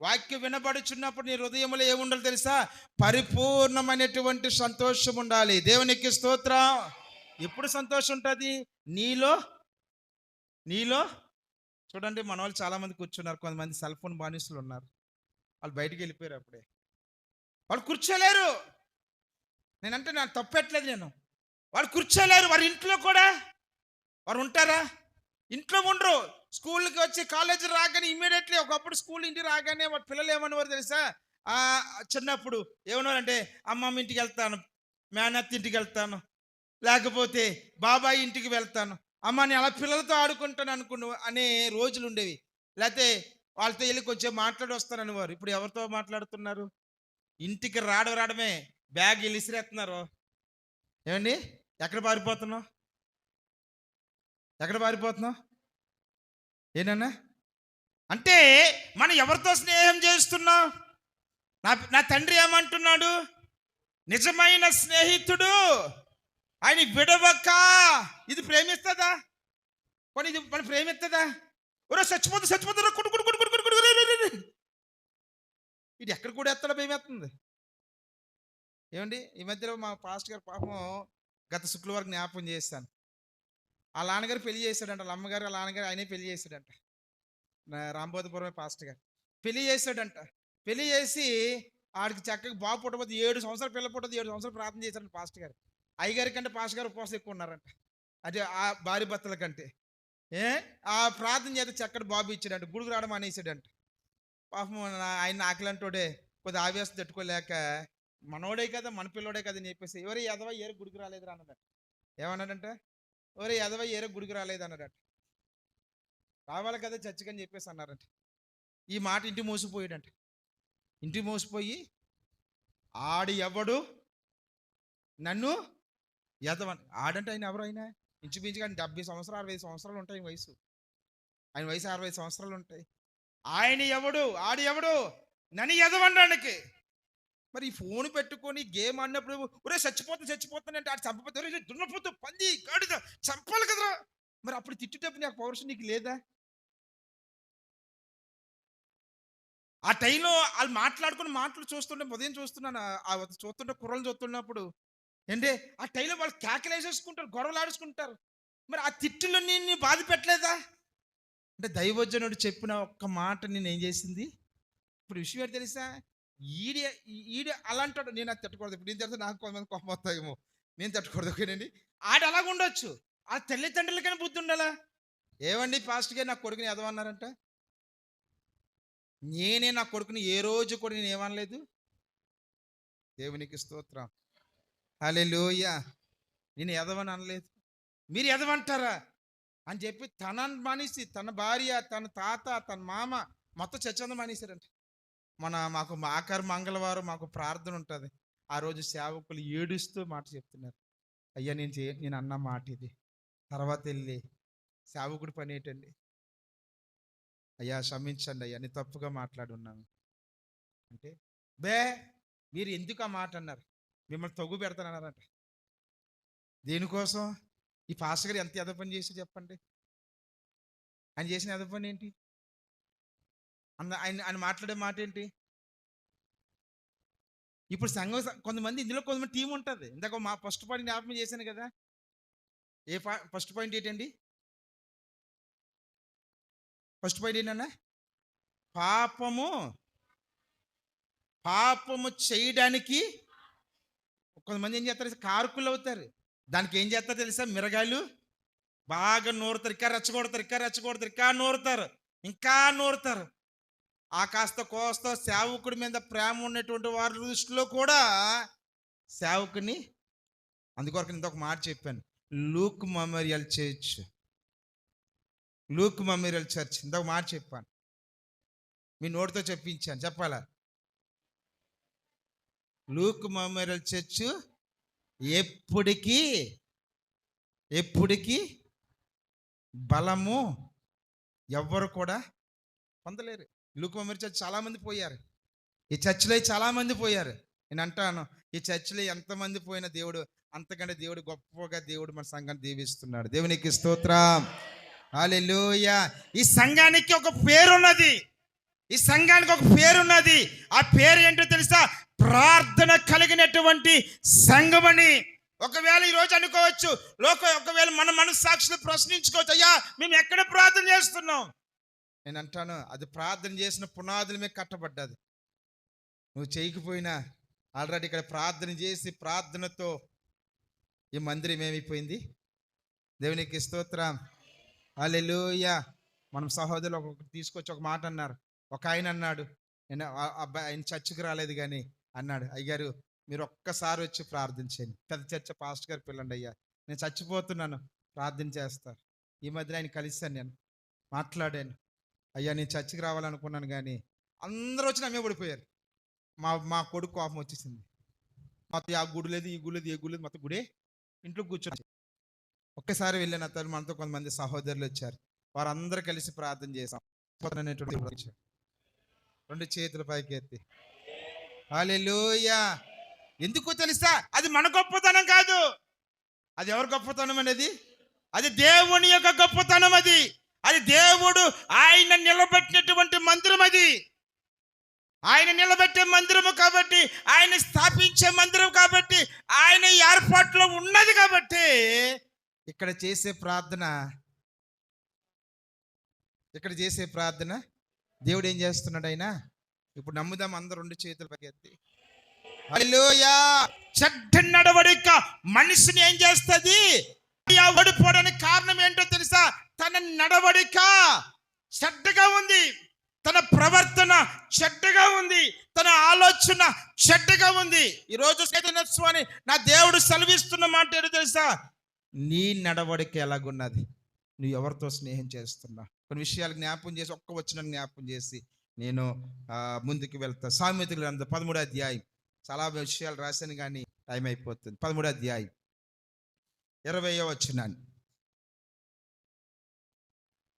S1: వాక్యం వినబడుచున్నప్పుడు నీ హృదయంలో ఏముండాలి తెలుసా? పరిపూర్ణమైనటువంటి సంతోషం ఉండాలి. దేవునికి స్తోత్రం. ఎప్పుడు సంతోషం ఉంటుంది? నీలో చూడండి, మన వాళ్ళు చాలా మంది కూర్చున్నారు. కొంతమంది సెల్ ఫోన్ బానిసలు ఉన్నారు. వాళ్ళు బయటికి వెళ్ళిపోయారు. అప్పుడే వాళ్ళు కూర్చోలేరు. నేనంటే నాకు తప్పెట్లేదు. వాళ్ళు కూర్చోలేరు. వారి ఇంట్లో కూడా వారు ఉంటారా? ఇంట్లో ఉండరు. స్కూల్కి వచ్చి కాలేజీ రాగానే ఇమీడియట్లీ, ఒకప్పుడు స్కూల్ ఇంటికి రాగానే వాటి పిల్లలు ఏమనేవారు తెలుసా? చిన్నప్పుడు ఏమన్నారంటే, అమ్మమ్మ ఇంటికి వెళ్తాను, మేనత్త ఇంటికి వెళ్తాను, లేకపోతే బాబాయ్ ఇంటికి వెళ్తాను, అమ్మ నేను అలా పిల్లలతో ఆడుకుంటాను అనే రోజులు ఉండేవి. లేకపోతే వాళ్ళతో వెళ్ళి కొంచెం మాట్లాడి వస్తానని వారు. ఇప్పుడు ఎవరితో మాట్లాడుతున్నారు? ఇంటికి రావడమే బ్యాగ్ వెళ్ళి ఇసిరేస్తున్నారు. ఏమండి, ఎక్కడ పారిపోతున్నావు? ఏనన్నా అంటే మనం ఎవరితో స్నేహం చేస్తున్నాం? నా తండ్రి ఏమంటున్నాడు? నిజమైన స్నేహితుడు ఆయన విడవక. ఇది ప్రేమిస్తుందా? ఇది మన ప్రేమిస్తుందా? ఒరే చచ్చిపోతా ఇది ఎక్కడ కూడా ఎత్తడా భయమేస్తుంది. ఏమండి, ఈ మధ్యలో మా పాస్టర్ గారు పాపం గత శుక్రవారం జ్ఞాపకం చేశాను. వాళ్ళ నాన్నగారు పెళ్లి చేశాడంట. వాళ్ళ అమ్మగారు వాళ్ళ నాన్నగారు ఆయనే పెళ్లి చేశాడంట. రాంబోధపురమే పాస్టర్ గారు పెళ్లి చేశాడంట. పెళ్లి చేసి ఆడికి చక్కగా బాబు పుట్టబోతే 7 సంవత్సరాలు పిల్ల పుట్టదు, 7 సంవత్సరాలు ప్రార్థన చేశాడంట పాస్టర్ గారు. అయ్యగారి కంటే పాస్టర్ గారు ఉపవాసం ఎక్కువ ఉన్నారంట. అంటే ఆ భార్య భర్తల కంటే. ఆ ప్రార్థన చేత చక్కటి బాబు ఇచ్చాడంట. గుడికి రావడం అనేసాడంట. పాపం ఆయన ఆకలంటోడే కొద్ది ఆవేశం తట్టుకోలేక, మనోడే కదా, మన పిల్లోడే కదా అని చెప్పేసి, ఎవరు ఎదవ ఏరు గుడికి రాలేదు అన్నదట. ఏమన్నాడంట? ఎవరు ఎదవ ఏరు గుడికి రాలేదు అన్నాడట. రావాలి కదా చర్చికి అని చెప్పేసి అన్నారంట. ఈ మాట ఇంటికి మోసిపోయాడంట. ఇంటికి మోసిపోయి, ఆడు ఎవడు నన్ను ఎదవని. ఆడంటే ఆయన ఎవరు? ఆయన ఇంచుమించుగా 70 సంవత్సరాలు 65 సంవత్సరాలు ఉంటాయి వయసు. ఆయన వయసు 65 సంవత్సరాలు ఉంటాయి. ఆయన ఎవడు? ఆడు ఎవడు నన్ను ఎదవనడానికి? మరి ఈ ఫోన్ పెట్టుకొని గేమ్ ఆడినప్పుడు ఒరే చచ్చిపోతానంటే ఆడు చంపపోతే దున్నపోతూ పంది గాడిద చంపాలి కదరా. మరి అప్పుడు తిట్టేటప్పుడు నాకు పౌరుషం నీకు లేదా? ఆ టైంలో వాళ్ళు మాట్లాడుకుని మాటలు చూస్తుంటే, ఉదయం చూస్తున్నాను, చూస్తుంటే కుర్రలు చూస్తున్నప్పుడు ఏంటి ఆ టైంలో వాళ్ళు కేకలేసేసుకుంటారు, గొడవలు ఆడుచుకుంటారు. మరి ఆ తిట్టులో నేను బాధ పెట్టలేదా? అంటే దైవజనుడు చెప్పిన ఒక్క మాట నేను ఏం చేసింది? ఇప్పుడు విషయం ఏంటి తెలుసా? ఈడే అలా అంటాడు, నేను అది తట్టుకూడదు. ఇప్పుడు నేను తెలుసా, నాకు కొంతమంది కోపం వస్తాయేమో, నేను తట్టుకూడదు. ఓకేనండి, ఆడు అలాగ ఉండొచ్చు. ఆ తల్లిదండ్రులకైనా బుద్ధి ఉండాలా? ఏమండి పాస్టర్ గారు నా కొడుకుని ఎదవన్నారంట. నేనే నా కొడుకుని ఏ రోజు కూడా నేను ఏమనలేదు. దేవునికి స్తోత్రం, హల్లెలూయా. నేను ఎదవని అనలేదు. మీరు ఎదవంటారా అని చెప్పి తనని మానేసి, తన భార్య, తన తాత, తన మామ మొత్తం చచ్చందం మానేశారంట. మాకు ఆఖరి మంగళవారం మాకు ప్రార్థన ఉంటుంది. ఆ రోజు సేవకులు ఏడుస్తూ మాట చెప్తున్నారు, అయ్యా నేను అన్న మాట ఇది. తర్వాత వెళ్ళి సేవకుడి పని ఏంటండి? అయ్యా క్షమించండి అయ్యా, నేను తప్పుగా మాట్లాడున్నాను. అంటే బే మీరు ఎందుకు ఆ మాట అన్నారు, మిమ్మల్ని తగ్గు పెడతానన్నారంట. దేనికోసం? ఈ పాస్టర్ గారు ఎంత ఎద పని చేసి చెప్పండి. ఆయన చేసిన ఎద పని ఏంటి? ఆయన మాట్లాడే మాట ఏంటి? ఇప్పుడు సంఘం కొంతమంది, ఇందులో కొంతమంది టీం ఉంటుంది. ఇందాక మా ఫస్ట్ పాయింట్ జ్ఞాపకం చేశాను కదా. ఫస్ట్ పాయింట్ ఏంటండి? ఫస్ట్ పాయింట్ ఏంటన్నా? పాపము చేయడానికి కొంతమంది ఏం చేస్తారు, కారకులు అవుతారు. దానికి ఏం చేస్తారు తెలుసా? మిరగాయలు బాగా నూరుతారు, ఇంకా రెచ్చగొడతారు, ఇంకా నూరుతారు, ఇంకా నూరుతారు. ఆ కాస్త కోస్త సేవకుడి మీద ప్రేమ ఉన్నటువంటి వారి దృష్టిలో కూడా సేవకుని, అందుకొరకు ఇంకొక మాట చెప్పాను, లూక్ మెమోరియల్ చర్చ్ ఇంకొక మాట చెప్పాను, మీ నోటితో చెప్పించాను, చెప్పాలా? లూక్ మెమోరియల్ చర్చ్ ఎప్పటికీ బలము ఎవ్వరు కూడా పొందలేరు. లూక్ మెమోరియల్ చర్చ్ చాలామంది పోయారు, ఈ చర్చిలో చాలామంది పోయారు. నేను అంటాను, ఈ చర్చిలో ఎంతమంది పోయినా దేవుడు అంతకంటే దేవుడు గొప్పగా దేవుడు మన సంఘాన్ని దీవిస్తున్నాడు. దేవునికి స్తోత్రం, హల్లెలూయా. ఈ సంఘానికి ఒక పేరున్నది, ఆ పేరు ఏంటో తెలుసా? ప్రార్థన కలిగినటువంటి సంఘమని. ఒకవేళ ఈరోజు అనుకోవచ్చు, ఒకవేళ మన మనస్సాక్షులు ప్రశ్నించుకోవచ్చు, అయ్యా మేము ఎక్కడ ప్రార్థన చేస్తున్నాం? నేను అంటాను, అది ప్రార్థన చేసిన పునాదుల మీద కట్టబడ్డది. నువ్వు చేయకపోయినా ఆల్రెడీ ఇక్కడ ప్రార్థన చేసి ప్రార్థనతో ఈ మందిరం ఏమైపోయింది. దేవునికి స్తోత్రం, హల్లెలూయా. మనం సహోదరులు ఒక్కొక్కరు తీసుకొచ్చి ఒక మాట అన్నారు. ఒక ఆయన అన్నాడు, నేను అబ్బాయి ఆయన చర్చికి రాలేదు కానీ అన్నాడు, అయ్యారు మీరు ఒక్కసారి వచ్చి ప్రార్థించండి, పెద్ద చర్చ పాస్టర్ గారు పిల్లండి, అయ్యా నేను చచ్చిపోతున్నాను ప్రార్థన చేస్తారు. ఈ మధ్యన ఆయన కలిశాను, నేను మాట్లాడాను, అయ్యా నేను చర్చికి రావాలనుకున్నాను కానీ అందరూ వచ్చి నమ్మే పడిపోయారు. మా కొడుకు కోపం వచ్చేసింది, మొత్తం ఆ గుడి లేదు, ఈ గుడి లేదు, ఏ గుడి లేదు, మొత్తం గుడే ఇంట్లో కూర్చొని. ఒక్కసారి వెళ్ళిన తర్వాత మనతో కొంతమంది సహోదరులు వచ్చారు, వారందరూ కలిసి ప్రార్థన చేశాం. రెండు చేతుల పైకి ఎత్తి హల్లెలూయా. ఎందుకో తెలుసా? అది మన గొప్పతనం కాదు. అది ఎవరి గొప్పతనం అనేది? అది దేవుని యొక్క గొప్పతనం. అది దేవుడు ఆయన నిలబెట్టినటువంటి మందిరం. అది ఆయన నిలబెట్టే మందిరము కాబట్టి, ఆయన స్థాపించే మందిరం కాబట్టి, ఆయన ఏర్పాట్లో ఉన్నది కాబట్టి ఇక్కడ చేసే ప్రార్థన దేవుడు ఏం చేస్తున్నాడు? ఆయన ఇప్పుడు నమ్ముదాం అందరూ రెండు చేతుల పైకి ఎత్తి హల్లెలూయా. చెడ్డ నడవడిక మనిషిని ఏం చేస్తుంది? ఓడిపోవడానికి కారణం ఏంటో తెలుసా? తన నడవడిక చెడ్డగా ఉంది, తన ప్రవర్తన చెడ్డగా ఉంది, తన ఆలోచన చెడ్డగా ఉంది. ఈరోజు స్వామి నా దేవుడు సెలవిస్తున్న మాట ఏంటో తెలుసా? నీ నడవడిక ఎలాగున్నది? నువ్వు ఎవరితో స్నేహం చేస్తున్నావు? కొన్ని విషయాలు జ్ఞాపం చేసి, ఒక్క వచనం జ్ఞాపం చేసి నేను ముందుకు వెళ్తా. సామెతల గ్రంథం 13వ అధ్యాయం, చాలా విషయాలు రాశాను కానీ టైం అయిపోతుంది. 13వ అధ్యాయం 20వ వచనాన్ని,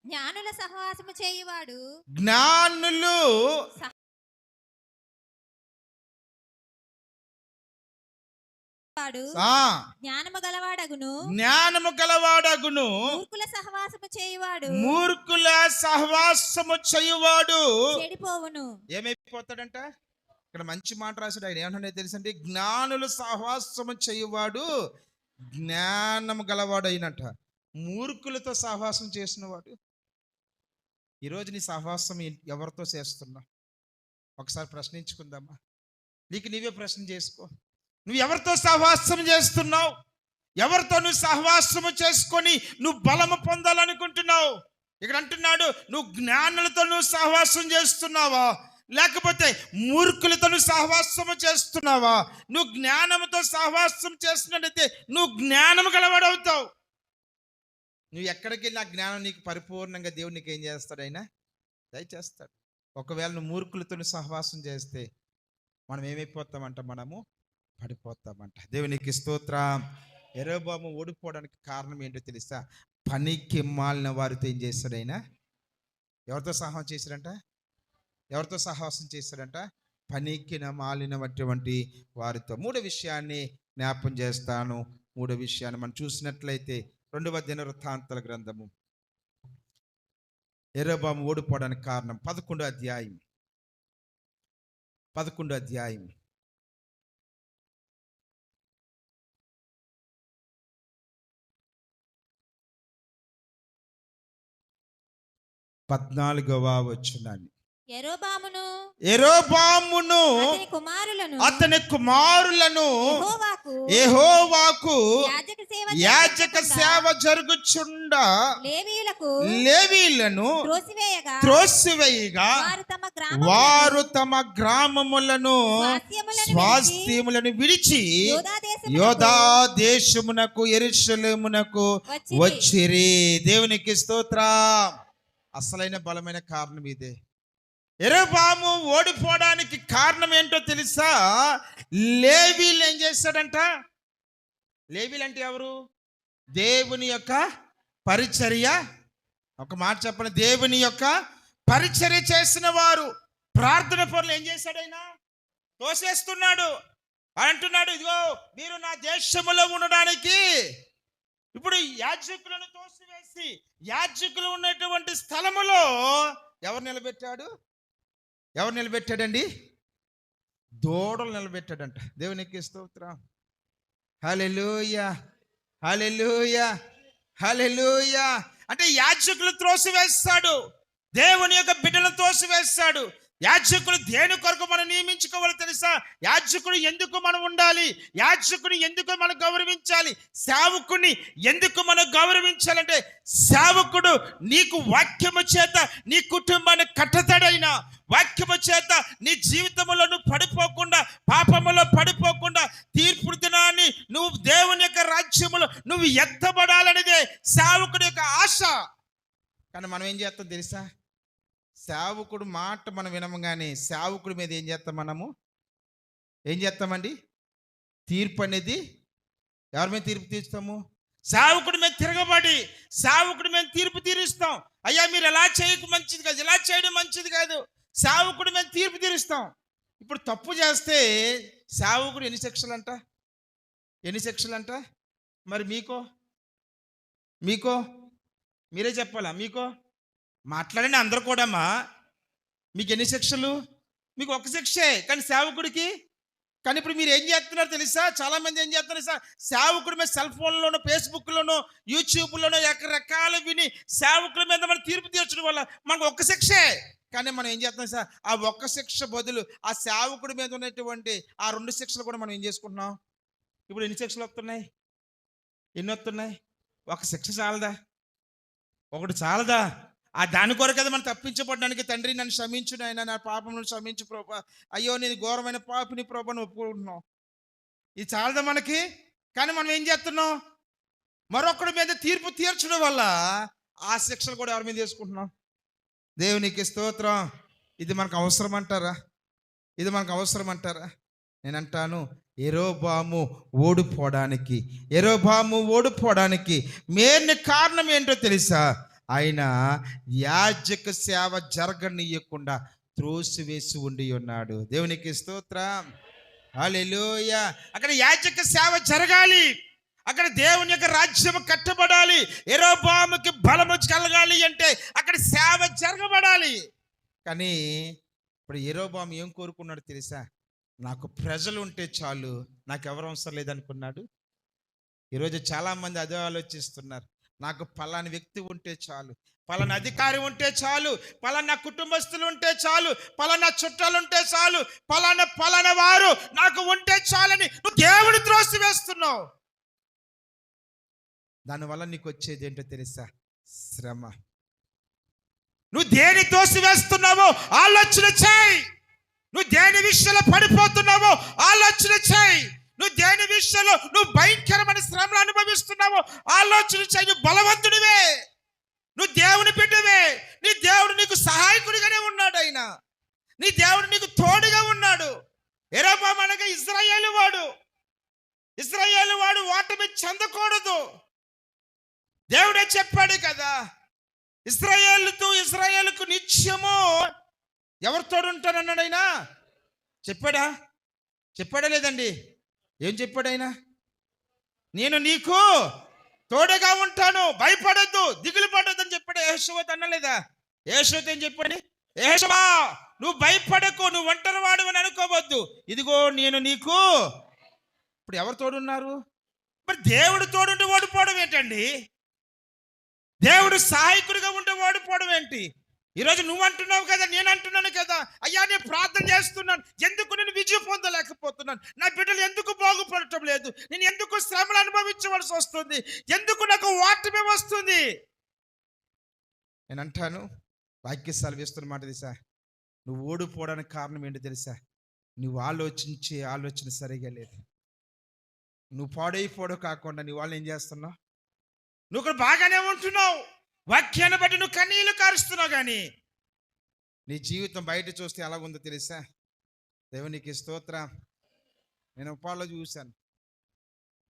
S2: జ్ఞానుల సహవాసము చేయువాడు జ్ఞానము గలవాడగును, మూర్ఖుల సహవాసము చేయువాడు చెడిపోవును.
S1: ఏమైపోతాడంట? ఇక్కడ మంచి మాట రాశాడు ఆయన. ఏమన్నా తెలుసండి? జ్ఞానుల సహవాసము చేయువాడు జ్ఞానము గలవాడు అయినట. మూర్ఖులతో సహవాసం చేసినవాడు. ఈరోజు నీ సహవాసం ఎవరితో చేస్తున్నావు? ఒకసారి ప్రశ్నించుకుందామా? నీకు నీవే ప్రశ్న చేసుకో. నువ్వు ఎవరితో సహవాసం చేస్తున్నావు? ఎవరితో నువ్వు సహవాసము చేసుకొని నువ్వు బలము పొందాలనుకుంటున్నావు? ఇక్కడ అంటున్నాడు, నువ్వు జ్ఞానులతో నువ్వు సహవాసం చేస్తున్నావా, లేకపోతే మూర్ఖులతో నువ్వు సహవాసము చేస్తున్నావా? నువ్వు జ్ఞానముతో సహవాసం చేస్తున్నట్టయితే నువ్వు జ్ఞానము గలవాడవుతావు. నువ్వు ఎక్కడికి వెళ్ళి ఆ జ్ఞానం నీకు పరిపూర్ణంగా దేవుడు నీకు ఏం చేస్తాడు? ఆయన దయచేస్తాడు. ఒకవేళ నువ్వు మూర్ఖులతో సహవాసం చేస్తే మనం ఏమైపోతామంట? మనము పడిపోతామంట. దేవునికి స్తోత్రం. యెరొబోము ఓడిపోవడానికి కారణం ఏంటో తెలుసా? పనికి మాలిన వారితో ఏం చేస్తాడు ఆయన? ఎవరితో సహవాసం చేశాడంట? పనికి మాలినటువంటి వారితో. మూడో విషయాన్ని జ్ఞాపం చేస్తాను. మూడో విషయాన్ని మనం చూసినట్లయితే 2వ దినవృత్తాంతాల గ్రంథము యెరొబెయాము ఓడిపోవడానికి కారణం 11వ అధ్యాయం. 11వ అధ్యాయం 14వ వచనాన్ని.
S2: యెరొబామును
S1: అతని కుమారులను యెహోవాకు యాజక సేవ జరుగుచుండా లేవీయులను త్రోసివేయగా వారు తమ గ్రామములను స్వాస్థ్యములను విడిచి యోధా దేశమునకు యెరూషలేమునకు వచ్చిరి. దేవునికి స్తోత్రం. అసలైన బలమైన కారణం ఇదే. యెరొబాము ఓడిపోవడానికి కారణం ఏంటో తెలుసా? లేవీలు ఏం చేశాడంట? లేవీలు అంటే ఎవరు? దేవుని యొక్క పరిచర్య. ఒక మాట చెప్పండి, దేవుని యొక్క పరిచర్య చేసిన వారు. ప్రార్థన పనులు ఏం చేశాడు? ఆయన తోసేస్తున్నాడు. అంటున్నాడు, ఇదిగో మీరు నా దేశములో ఉండడానికి. ఇప్పుడు యాజకులను తోసివేసి యాజకులు ఉన్నటువంటి స్థలములో ఎవరు నిలబెట్టాడు? ఎవరు నిలబెట్టాడండి? దూడలు నిలబెట్టాడంట. దేవునికి స్తోత్రం. హల్లెలూయా, హల్లెలూయా, హల్లెలూయా. అంటే యాజకులు త్రోసివేస్తాడు, దేవుని యొక్క బిడ్డలను తోసివేస్తాడు. యాజకుడు దేని కొరకు మనం నియమించుకోవాలో తెలుసా? యాజకుడు ఎందుకు మనం ఉండాలి? యాజకుడు ఎందుకు మనం గౌరవించాలి? సేవకుని ఎందుకు మనం గౌరవించాలంటే, సేవకుడు నీకు వాక్యము చేత నీ కుటుంబాన్ని కట్టతాడైనా, వాక్యము చేత నీ జీవితంలో నువ్వు పడిపోకుండా, పాపములో పడిపోకుండా, తీర్పు దినాన్ని నువ్వు దేవుని యొక్క రాజ్యములో నువ్వు ఎత్తబడాలనేదే సేవకుడి యొక్క ఆశ. కానీ మనం ఏం చేస్తాం తెలుసా? సేవకుడు మాట మనం వినముగానే సేవకుడి మీద ఏం చేస్తాం? మనము ఏం చేస్తామండి? తీర్పు అనేది ఎవరి మీద తీర్పు తీరుస్తాము? సేవకుడి మీద తిరగబడి సేవకుడి మీద తీర్పు తీరుస్తాం. అయ్యా మీరు ఎలా చేయకు మంచిది కాదు, ఇలా చేయడం మంచిది కాదు, సేవకుడి మీద తీర్పు తీరుస్తాం. ఇప్పుడు తప్పు చేస్తే సేవకుడు ఎన్ని శిక్షలంట? ఎన్ని శిక్షలంట? మరి మీకో మీరే చెప్పాలా? మీకో మాట్లాడండి అందరు కూడామా. మీకు ఎన్ని శిక్షలు? మీకు ఒక శిక్షే, కానీ సేవకుడికి. కానీ ఇప్పుడు మీరు ఏం చేస్తున్నారు తెలుసా? చాలా మంది ఏం చేస్తున్నారు సార్, సేవకుడి మీద సెల్ ఫోన్లోనో, ఫేస్బుక్లోనో, యూట్యూబ్లోనో రకరకాలు విని సేవకుల మీద మనం తీర్పు తీర్చడం వల్ల మనకు ఒక్క శిక్షే. కానీ మనం ఏం చేస్తున్నాం సార్, ఆ ఒక్క శిక్ష బదులు ఆ సేవకుడి మీద ఉన్నటువంటి ఆ 2 శిక్షలు కూడా మనం ఏం చేసుకుంటున్నాం? ఇప్పుడు ఎన్ని శిక్షలు వస్తున్నాయి? ఎన్ని వస్తున్నాయి? ఒక శిక్ష చాలదా? ఒకటి చాలదా? ఆ దాని కొరకు కదా మనం తప్పించబడడానికి, తండ్రి నన్ను క్షమించు నాయనా, నా పాపమును క్షమించు ప్రభా, అయ్యో నేను ఘోరమైన పాపిని ప్రభాను ఒప్పుకుంటున్నాం. ఇది చాలదా మనకి? కానీ మనం ఏం చేస్తున్నాం? మరొకడి మీద తీర్పు తీర్చడం వల్ల ఆ శిక్షలు కూడా ఎవరి మీద చేసుకుంటున్నాం? దేవునికి స్తోత్రం. ఇది మనకు అవసరం అంటారా? ఇది మనకు అవసరం అంటారా? నేను అంటాను, యెరొబాము ఓడిపోవడానికి మెయిన్ కారణం ఏంటో తెలుసా? ఆయన యాజక సేవ జరగనీయకుండా త్రోసివేసి ఉండి ఉన్నాడు. దేవునికి స్తోత్రం. హల్లెలూయా. అక్కడ యాజక సేవ జరగాలి, అక్కడ దేవుని యొక్క రాజ్యం కట్టబడాలి, యెరొబాముకి బలము కలగాలి అంటే అక్కడ సేవ జరగబడాలి. కానీ ఇప్పుడు యెరొబాము ఏం కోరుకున్నాడు తెలుసా? నాకు ప్రజలు ఉంటే చాలు, నాకు ఎవరు అవసరం లేదనుకున్నాడు. ఈరోజు చాలామంది అదే ఆలోచిస్తున్నారు. నాకు పలాని వ్యక్తి ఉంటే చాలు, పలానా అధికారి ఉంటే చాలు, పలానా కుటుంబస్తులు ఉంటే చాలు, పలానా చుట్టాలు ఉంటే చాలు, పలానా వారు నాకు ఉంటే చాలని నువ్వు దేవుని త్రోసి వేస్తున్నావు. దానివల్ల నీకు వచ్చేది ఏంటో తెలుసా? శ్రమ. నువ్వు దేని తోసి వేస్తున్నావో ఆలోచన చేయి. నువ్వు దేని విషయంలో పడిపోతున్నావో ఆలోచన చేయి. నువ్వు దేని విషయంలో నువ్వు భయంకరమైన శ్రమలు అనుభవిస్తున్నావో ఆలోచన చేయి. నువ్వు బలవంతుడివే, నువ్వు దేవుని బిడ్డవే, నీ దేవుడు నీకు సహాయకుడిగానే ఉన్నాడు. ఆయన నీ దేవుడు నీకు తోడుగా ఉన్నాడు. యెరొబాము అనగా ఇశ్రాయేలు వాడు ఓటమి చెందకూడదు. దేవుడే చెప్పాడు కదా, ఇశ్రాయేలుకు నిత్యము ఎవరితో ఉంటానన్నాడు? ఆయన చెప్పాడా లేదండి? ఏం చెప్పాడు ఆయన? నేను నీకు తోడుగా ఉంటాను, భయపడొద్దు, దిగులు పడొద్దు అని చెప్పాడు. యెహోషువతో అనలేదా? యెహోషువతో ఏం చెప్పండి? యెహోషువా, నువ్వు భయపడకు, నువ్వు ఒంటరి వాడు అని అనుకోవద్దు, ఇదిగో నేను నీకు. ఇప్పుడు ఎవరు తోడున్నారు? మరి దేవుడు తోడుంటే ఓడిపోవడం ఏంటండి? దేవుడు సహాయకుడిగా ఉంటే ఓడిపోవడం ఏంటి? ఈరోజు నువ్వు అంటున్నావు కదా, నేను అంటున్నాను కదా, అయ్యా నేను ప్రార్థన చేస్తున్నాను, ఎందుకు నేను విజయం పొందలేకపోతున్నాను, నా బిడ్డలు ఎందుకు బాగుపడటం లేదు, నేను ఎందుకు శ్రమలు అనుభవించవలసి వస్తుంది, ఎందుకు నాకు ఓటమి వస్తుంది? నేను అంటాను, వాక్య సెలవిస్తున్న మాట తెలుసా, నువ్వు ఓడిపోవడానికి కారణం ఏంటో తెలుసా? నువ్వు ఆలోచించే ఆలోచన సరిగా లేదు. నువ్వు పాడైపోవడం కాకుండా నీ వాళ్ళు ఏం చేస్తున్నావు? నువ్వు కూడా బాగానే ఉంటున్నావు, వాక్యాన్ని బట్టి నువ్వు కన్నీళ్లు కారుస్తున్నావు, కానీ నీ జీవితం బయట చూస్తే ఎలా ఉందో తెలుసా? దేవునికి స్తోత్రం. నేను ఉపాల్లో చూశాను.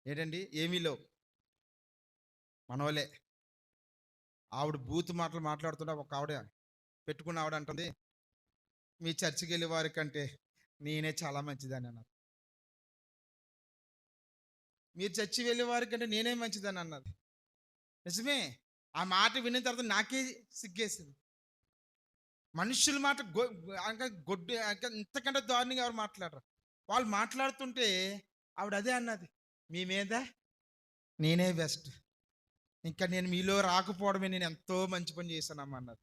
S1: ఏంటండి? ఏమీలో మనోలే ఆవిడ బూత్ మాటలు మాట్లాడుతున్నా. ఒక ఆవిడ పెట్టుకున్న ఆవిడ అంటుంది, మీ చర్చికి వెళ్ళే వారి కంటే నేనే చాలా మంచిదని అన్నారు. మీరు చర్చి వెళ్ళే వారి కంటే నేనే మంచిదని అన్నది. నిజమే. ఆ మాట విన్న తర్వాత నాకే సిగ్గేసింది. మనుషుల మాట గొడ్డు ఇంతకంటే దారుణంగా ఎవరు మాట్లాడరు. వాళ్ళు మాట్లాడుతుంటే ఆవిడ అదే అన్నది, మీ మీద నేనే బెస్ట్, ఇంకా నేను మీలో రాకపోవడమే నేను ఎంతో మంచి పని చేశానమ్మా అన్నది.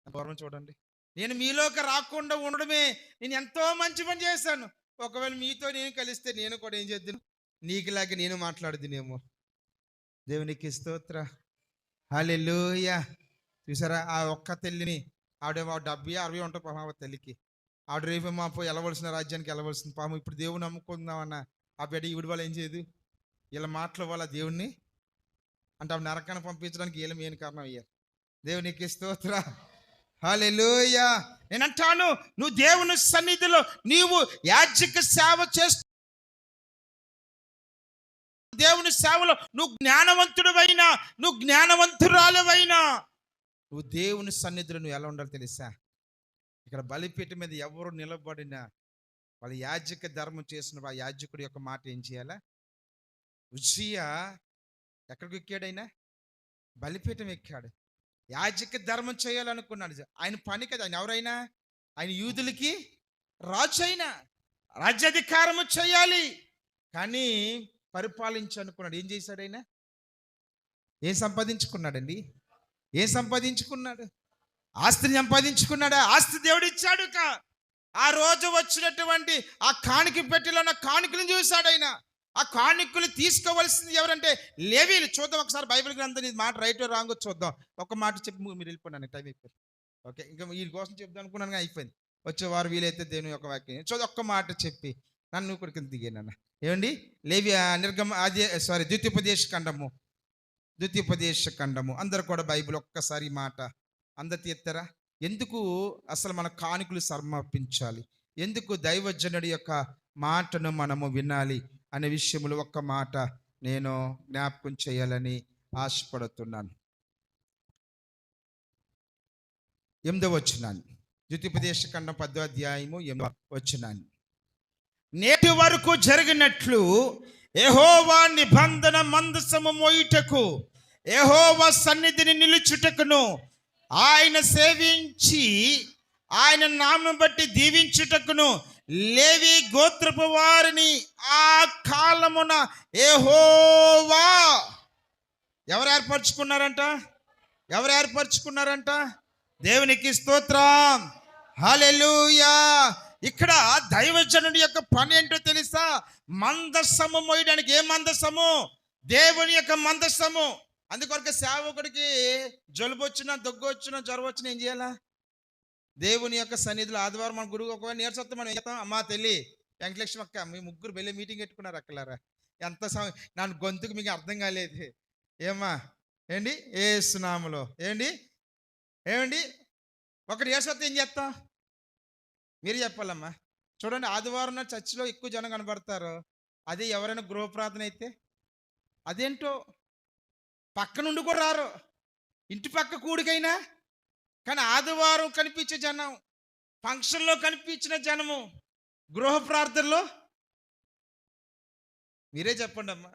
S1: పూర్వం చూడండి, నేను మీలోకి రాకుండా ఉండడమే నేను ఎంతో మంచి పని చేశాను. ఒకవేళ మీతో నేను కలిస్తే నేను కూడా ఏం చేద్దాను, నీకులాగే నేను మాట్లాడుదునేమో. దేవునికి స్తోత్ర. హల్లెలూయా. చూసారా ఆ ఒక్క తల్లిని? ఆవిడేమో 70-60 ఉంటుంది పాపం ఆ తల్లికి. ఆవిడ రేపు మా పోయి వెళ్ళవలసిన రాజ్యానికి వెళ్ళవలసింది పాపం. ఇప్పుడు దేవుని నమ్ముకుందామన్న ఆ బిడ్డ ఈవిడ వాళ్ళు ఏం చేయదు, ఇలా మాటల వల్ల దేవుణ్ణి అంటే ఆవిడ నరకాన్ని పంపించడానికి వీళ్ళ మెయిన్ కారణం అయ్యారు. దేవునికి స్తోత్ర. హల్లెలూయా. నేను అంటాను, నువ్వు దేవుని సన్నిధిలో నీవు యాజక సేవ చేస్తూ దేవుని సేవలో నువ్వు జ్ఞానవంతుడివైనా, నువ్వు జ్ఞానవంతురాలువైనా, నువ్వు దేవుని సన్నిధిలో నువ్వు ఎలా ఉండాలో తెలుసా? ఇక్కడ బలిపీఠం మీద ఎవరు నిలబడినా వాళ్ళ యాజక ధర్మం చేసిన ఆ యాజకుడి యొక్క మాట ఏం చేయాలా? ఉజ్జియా ఎక్కడికి ఎక్కాడైనా? బలిపీఠం ఎక్కాడు. యాజక ధర్మం చేయాలనుకున్నాడు. ఆయన పని కదా. ఆయన ఎవరైనా, ఆయన యూదులకి రాజు అయినా రాజ్యాధికారము చేయాలి, కానీ పరిపాలించాలనుకున్నాడు. ఏం చేశాడు ఆయన? ఏం సంపాదించుకున్నాడండి? ఏం సంపాదించుకున్నాడు? ఆస్తిని సంపాదించుకున్నాడా? ఆస్తి దేవుడు ఇచ్చాడు. ఆ రోజు వచ్చినటువంటి ఆ కాணிక పెట్టెలో ఉన్న కాணிకలను చూశాడు ఆయన. ఆ కాணிకలు తీసుకోవలసింది ఎవరంటే లేవీలు. చూద్దాం ఒకసారి బైబిల్ గ్రంథం, ఇది మాట రైట్ రాంగో చూద్దాం. ఒక మాట చెప్పి మీరు వెళ్ళిపోయినాను, టైం అయిపోయింది. ఓకే, ఇంకా వీరి కోసం చెప్దాం అనుకున్నాను, అయిపోయింది. వచ్చేవారు వీలైతే దేవుని యొక్క వాక్యం చూద్దాం. ఒక్క మాట చెప్పి నన్ను కూడా కింద దిగానన్న. ఏమండి? లేవి ద్వితీయోపదేశ ఖండము అందరు కూడా బైబిల్ ఒక్కసారి మాట అందరు తీస్తారా? ఎందుకు అసలు మన కానుకలు సమర్పించాలి, ఎందుకు దైవజనుడి యొక్క మాటను మనము వినాలి అనే విషయంలో ఒక్క మాట నేను జ్ఞాపకం చేయాలని ఆశపడుతున్నాను. 8వ వచనాన్ని, ద్వితీయోపదేశ ఖండం 10వ అధ్యాయము 8వ వచనాన్ని. నేటి వరకు జరిగినట్లు యెహోవా నిబంధన మందసము మోయుటకు, యెహోవా సన్నిధిని నిలుచుటకును, ఆయన సేవించి ఆయన నామం బట్టి దీవించుటకును లేవి గోత్రపు వారిని ఆ కాలమున యెహోవా ఎవరు ఏర్పరచుకున్నారంట? ఎవరు ఏర్పరచుకున్నారంట? దేవునికి స్తోత్రం. హల్లెలూయా. ఇక్కడ దైవజనుడి యొక్క పని ఏంటో తెలుసా? మందసము మోయడానికి. ఏ మందసము? దేవుని యొక్క మందసము. అందుకొరకు సేవకుడికి జలుబు వచ్చినా, దగ్గు వచ్చినా, జ్వరం వచ్చినా ఏం చేయాలా? దేవుని యొక్క సన్నిధిలో ఆదివారం మన గురువు ఒకవేళ నేర్చుకొస్తే మనం ఏం చేస్తాం? అమ్మా తల్లి వెంకటలక్ష్మి అక్క, మీ ముగ్గురు వెళ్ళి మీటింగ్ పెట్టుకున్నారు అక్కలారా, ఎంత నా గొంతుకు మీకు అర్థం కాలేదు ఏమ్మా? ఏంటి? ఏసునామలో ఏమండి ఒకటి నేర్చుకొస్తే ఏం చేస్తాం? మీరు చెప్పాలమ్మా. చూడండి, ఆదివారం నాడు చర్చిలో ఎక్కువ జనం కనబడతారు. అదే ఎవరైనా గృహ ప్రార్థన అయితే అదేంటో పక్క నుండి కూడా రారు, ఇంటి పక్క కూడికైనా, కానీ ఆదివారం కనిపించే జనం ఫంక్షన్లో కనిపించిన జనము గృహ ప్రార్థనలో మీరే చెప్పండి అమ్మా,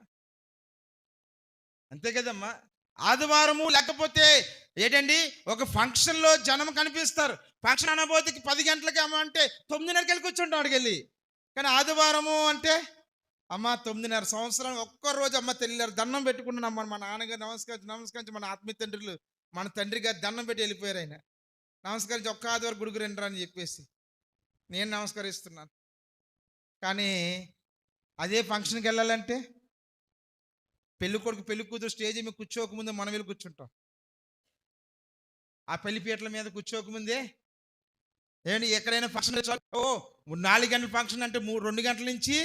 S1: అంతే కదమ్మా. ఆదివారము లేకపోతే ఏంటండి ఒక ఫంక్షన్లో జనం కనిపిస్తారు. ఫంక్షన్ అనబోతే 10 గంటలకి అమ్మ అంటే 9:30కి వెళ్ళి కూర్చుంటాం అక్కడికి వెళ్ళి. కానీ ఆదివారము అంటే అమ్మ 9:30 సంవత్సరం ఒక్కరోజు అమ్మ తెలియలేరు దండం పెట్టుకున్నాను అమ్మ. మా నాన్నగారు నమస్కరించి మన ఆత్మీయ తండ్రులు మన తండ్రి గారు దండం పెట్టి వెళ్ళిపోయారు. ఆయన నమస్కరించి ఒక్క ఆదివారం గుడికి రండి అని చెప్పేసి నేను నమస్కరిస్తున్నాను. కానీ అదే ఫంక్షన్కి వెళ్ళాలంటే పెళ్లి కొడుకు పెళ్లి కూతురు స్టేజ్ మీద కూర్చోకముందే మనం వెళ్ళి కూర్చుంటాం. ఆ పెళ్లి పీటల మీద కూర్చోకముందే ఏంటి ఎక్కడైనా ఫంక్షన్ 4 గంటల ఫంక్షన్ అంటే 2 గంటల నుంచి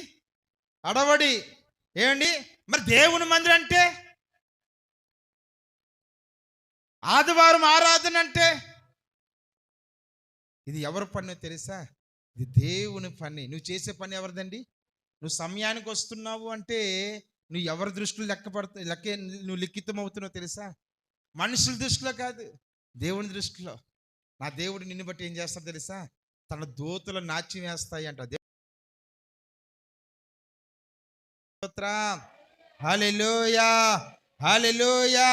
S1: అడవడి ఏమండి. మరి దేవుని మందిరం అంటే ఆదివారం ఆరాధన అంటే ఇది ఎవరి పని తెలుసా? ఇది దేవుని పని. నువ్వు చేసే పని ఎవరిదండి? నువ్వు సమయానికి వస్తున్నావు అంటే నువ్వు ఎవరి దృష్టిలో నువ్వు లిఖితం అవుతున్నావు తెలుసా? మనుషుల దృష్టిలో కాదు, దేవుని దృష్టిలో. నా దేవుడు నిన్ను బట్టి ఏం చేస్తాడు తెలుసా? తన దూతలు నాట్యం వేస్తాయి అంట. హల్లెలూయా, హల్లెలూయా.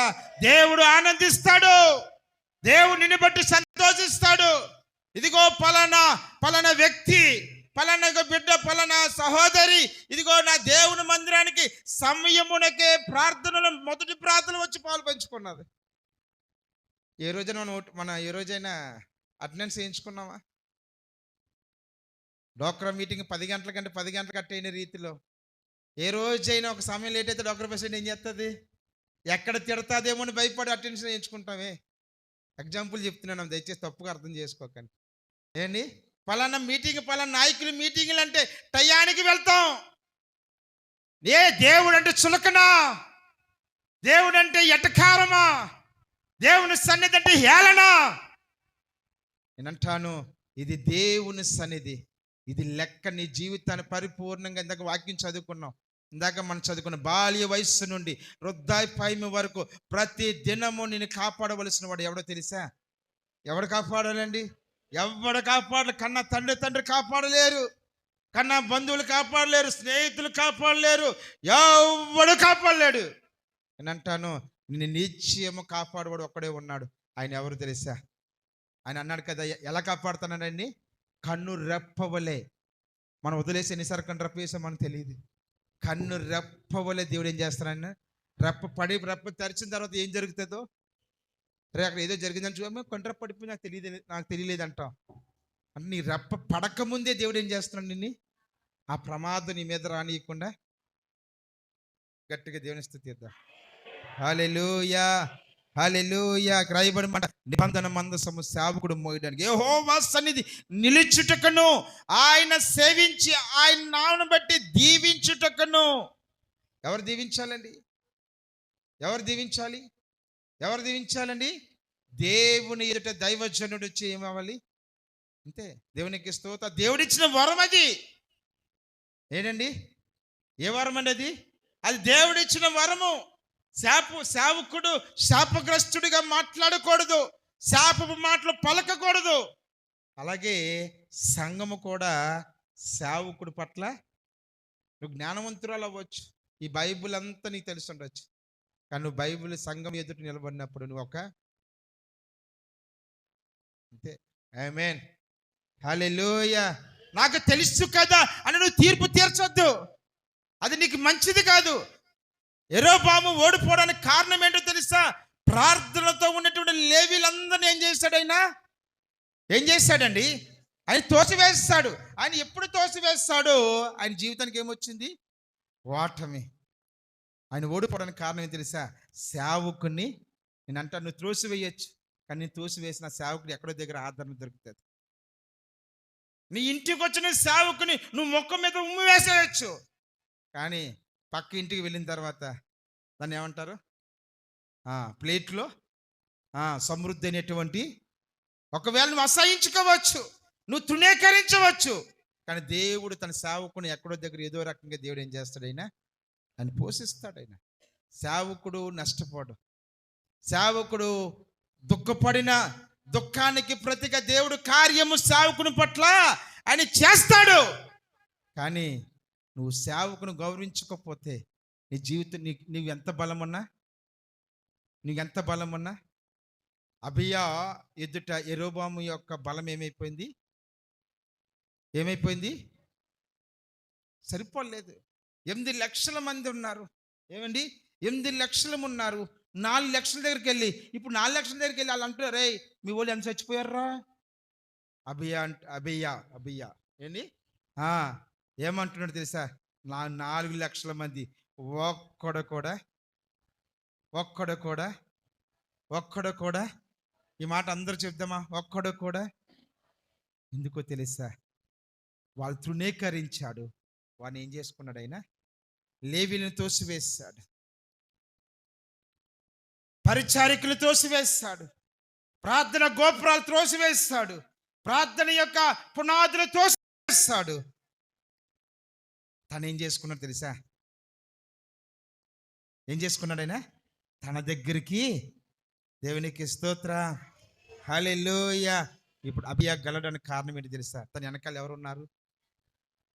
S1: దేవుడు ఆనందిస్తాడు, దేవుడు నిన్ను బట్టి సంతోషిస్తాడు. ఇదిగో పలానా వ్యక్తి, పలానా బిడ్డ, పలానా సహోదరి, ఇదిగో నా దేవుని మందిరానికి సమయమునకే ప్రార్థనలు మొదటి ప్రార్థన వచ్చి పాలు పంచుకున్నది. ఏ రోజైనా అటెండెన్స్ వేయించుకున్నామా? డోక్రా మీటింగ్ 10 గంటల కంటే 10 గంటలకు అట్టయిన రీతిలో ఏ రోజైనా ఒక సమయం లేట్ అయితే డోక్రా ప్రెసిడెంట్ ఏం చేస్తుంది? ఎక్కడ తిడతాదేమో అని భయపడి అటెండెన్స్ వేయించుకుంటామే. ఎగ్జాంపుల్ చెప్తున్నాను, దయచేసి తప్పుగా అర్థం చేసుకోకండి. ఏంటి పలానా మీటింగ్, పలానా నాయకులు మీటింగులు అంటే టయానికి వెళ్తాం. ఏ దేవుడు అంటే చులకనా? దేవుడు అంటే ఎటకారమా? దేవుని సన్నిధి అంటే హేళనా? నేనంటాను ఇది దేవుని సన్నిధి. ఇది లెక్క నీ జీవితాన్ని పరిపూర్ణంగా ఇందాక వాక్యం చదువుకున్నాం. ఇందాక మనం చదువుకున్న బాల్య వయస్సు నుండి వృద్ధాప్యం వరకు ప్రతి దినము నేను కాపాడవలసిన వాడు ఎవడో తెలుసా? ఎవడు కాపాడాలండి? ఎవడు కాపాడలే. కన్నా తండ్రి కాపాడలేరు, కన్నా బంధువులు కాపాడలేరు, స్నేహితులు కాపాడలేరు, ఎవడు కాపాడలేడు. నేను అంటాను నిన్ను నిశ్చయము కాపాడవాడు ఒక్కడే ఉన్నాడు. ఆయన ఎవరు తెలుసా? ఆయన అన్నాడు కదా, ఎలా కాపాడుతున్నాడండి? కన్ను రెప్పవలే. మనం వదిలేసి ఎన్నిసార్లు కన్ను రెప్ప వేసాం మనకు తెలియదు. కన్ను రెప్పవలే దేవుడు ఏం చేస్తాడన్న రెప్ప తెరిచిన తర్వాత ఏం జరుగుతుందో, రే అక్కడ ఏదో జరిగిందని చూడమో కన్ను రెప్ప పడిపోయి నాకు తెలియలేదు అంటాం. అంటే నీ రెప్ప పడకముందే దేవుడు ఏం చేస్తున్నాడు? నిన్ను ఆ ప్రమాదం నీ మీద రానియకుండా గట్టిగా దేవుని స్తుతిద్దాం. హల్లెలూయా, హల్లెలూయా. రాయబడి మాట, నిబంధన మందసము సేవకుడు మోయడానికి యెహోవా సన్నిధి నిలుచుటకును, ఆయన సేవించి ఆయన నామమును బట్టి దీవించుటకును. ఎవరు దీవించాలండి? ఎవరు దీవించాలి? ఎవరు దీవించాలండి? దేవుని ఎదుట దైవజనుడు వచ్చి ఏమవ్వాలి? అంతే. దేవునికి స్తోత్రం. దేవుడిచ్చిన వరం అది. ఏంటండి? ఏ వరం అండి అది? అది దేవుడిచ్చిన వరము. సేవకుడు శాపగ్రస్తుడిగా మాట్లాడకూడదు, శాపపు మాటలు పలకకూడదు. అలాగే సంఘము కూడా సేవకుడి పట్ల నువ్వు జ్ఞానవంతురాలు అవ్వచ్చు, ఈ బైబిల్ అంతా నీకు తెలిసి ఉండొచ్చు, కానీ నువ్వు బైబిల్ సంఘం ఎదుట నిలబడినప్పుడు నువ్వు అంతే. ఆమేన్, హల్లెలూయా. నాకు తెలుసు కదా అని నువ్వు తీర్పు తీర్చొద్దు, అది నీకు మంచిది కాదు. యెరోబాము ఓడిపోవడానికి కారణం ఏంటో తెలుసా? ప్రార్థనతో ఉన్నటువంటి లేవీలందరినీ ఏం చేశాడండి? ఆయన తోసివేస్తాడు. ఆయన ఎప్పుడు తోసివేస్తాడో ఆయన జీవితానికి ఏమొచ్చింది? ఓటమి. ఆయన ఓడిపోవడానికి కారణం ఏం తెలుసా? సేవకుని నేను అంటా, నువ్వు త్రోసివేయచ్చు, కానీ నేను తోసివేసిన సేవకుడు ఎక్కడో దగ్గర ఆదరణ దొరుకుతుంది. నీ ఇంటికి వచ్చిన సేవకుని నువ్వు మొక్క మీద ఉమ్ము వేసేయచ్చు, కానీ పక్క ఇంటికి వెళ్ళిన తర్వాత దాన్ని ఏమంటారు? ప్లేట్లో సమృద్ధి అనేటువంటి, ఒకవేళ నువ్వు అసహించుకోవచ్చు, నువ్వు తృణీకరించవచ్చు, కానీ దేవుడు తన సేవకుని ఎక్కడో దగ్గర ఏదో రకంగా దేవుడు ఏం చేస్తాడు? ఆయన పోషిస్తాడు. సేవకుడు నష్టపోడు, సేవకుడు దుఃఖపడినా దుఃఖానికి ప్రతిగా దేవుడు కార్యము సేవకుని పట్ల ఆయన చేస్తాడు. కానీ నువ్వు సేవకుని గౌరవించకపోతే నీ జీవితం నీవెంత బలమున్నా అబియా ఎదుట యెరోబాము యొక్క బలం ఏమైపోయింది? సరిపోలేదు. 8 లక్షల మంది ఉన్నారు. ఏమండి, 8 లక్షలు ఉన్నారు. 4 లక్షల దగ్గరికి వెళ్ళి ఇప్పుడు 4 లక్షల దగ్గరికి వెళ్ళి వాళ్ళు అంటారు, రే మీ వాళ్ళు ఎంత చచ్చిపోయారా? అబియా ఏంటి ఏమంటున్నాడు తెలుసా? 4 లక్షల మంది ఒక్కడు కూడా ఈ మాట అందరూ చెప్దామా? ఒక్కడు కూడా. ఎందుకో తెలుసా? వాళ్ళు తృణీకరించాడు. వాడిని ఏం చేసుకున్నాడు? ఆయన లేవీలను తోసివేశాడు, పరిచారికులు తోసివేశాడు, ప్రార్థన గోపురాలు తోసివేశాడు, ప్రార్థన యొక్క పునాదులు తోసివేశాడు. తను ఏం చేసుకున్నాడు తెలుసా? ఏం చేసుకున్నాడు ఆయన? తన దగ్గరికి, దేవునికి స్తోత్రం, హల్లెలూయా. ఇప్పుడు అబియా గెలవడానికి కారణం ఏంటి తెలుసా? తన వెనకాల ఎవరున్నారు?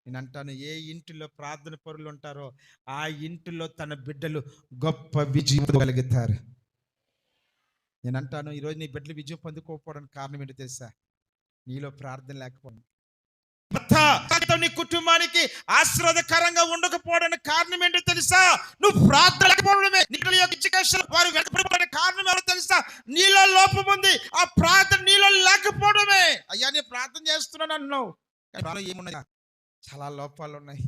S1: నేను అంటాను, ఏ ఇంటిలో ప్రార్థన పరులు ఉంటారో ఆ ఇంటిలో తన బిడ్డలు గొప్ప విజయం పొందగలుగుతారు. నేను అంటాను, ఈరోజు నీ బిడ్డలు విజయం పొందుకోకపోవడానికి కారణం ఏంటో తెలుసా? నీలో ప్రార్థన లేకపోవడం. నీ కుటుంబానికి ఆశీర్వాదకరంగా ఉండకపోవడానికి కారణం ఏంటో తెలుసా? నువ్వు ప్రార్థన లేకపోవడమే. వారు వెనకబడిపోవడానికి కారణం ఎవరో తెలుసా? నీలో లోపం ఉంది. ఆ ప్రార్థన నీలో లేకపోవడమే. అయ్యా నేను ప్రార్థన చేస్తున్నాను అన్నావు, ఏమున్నాయి? చాలా లోపాలు ఉన్నాయి,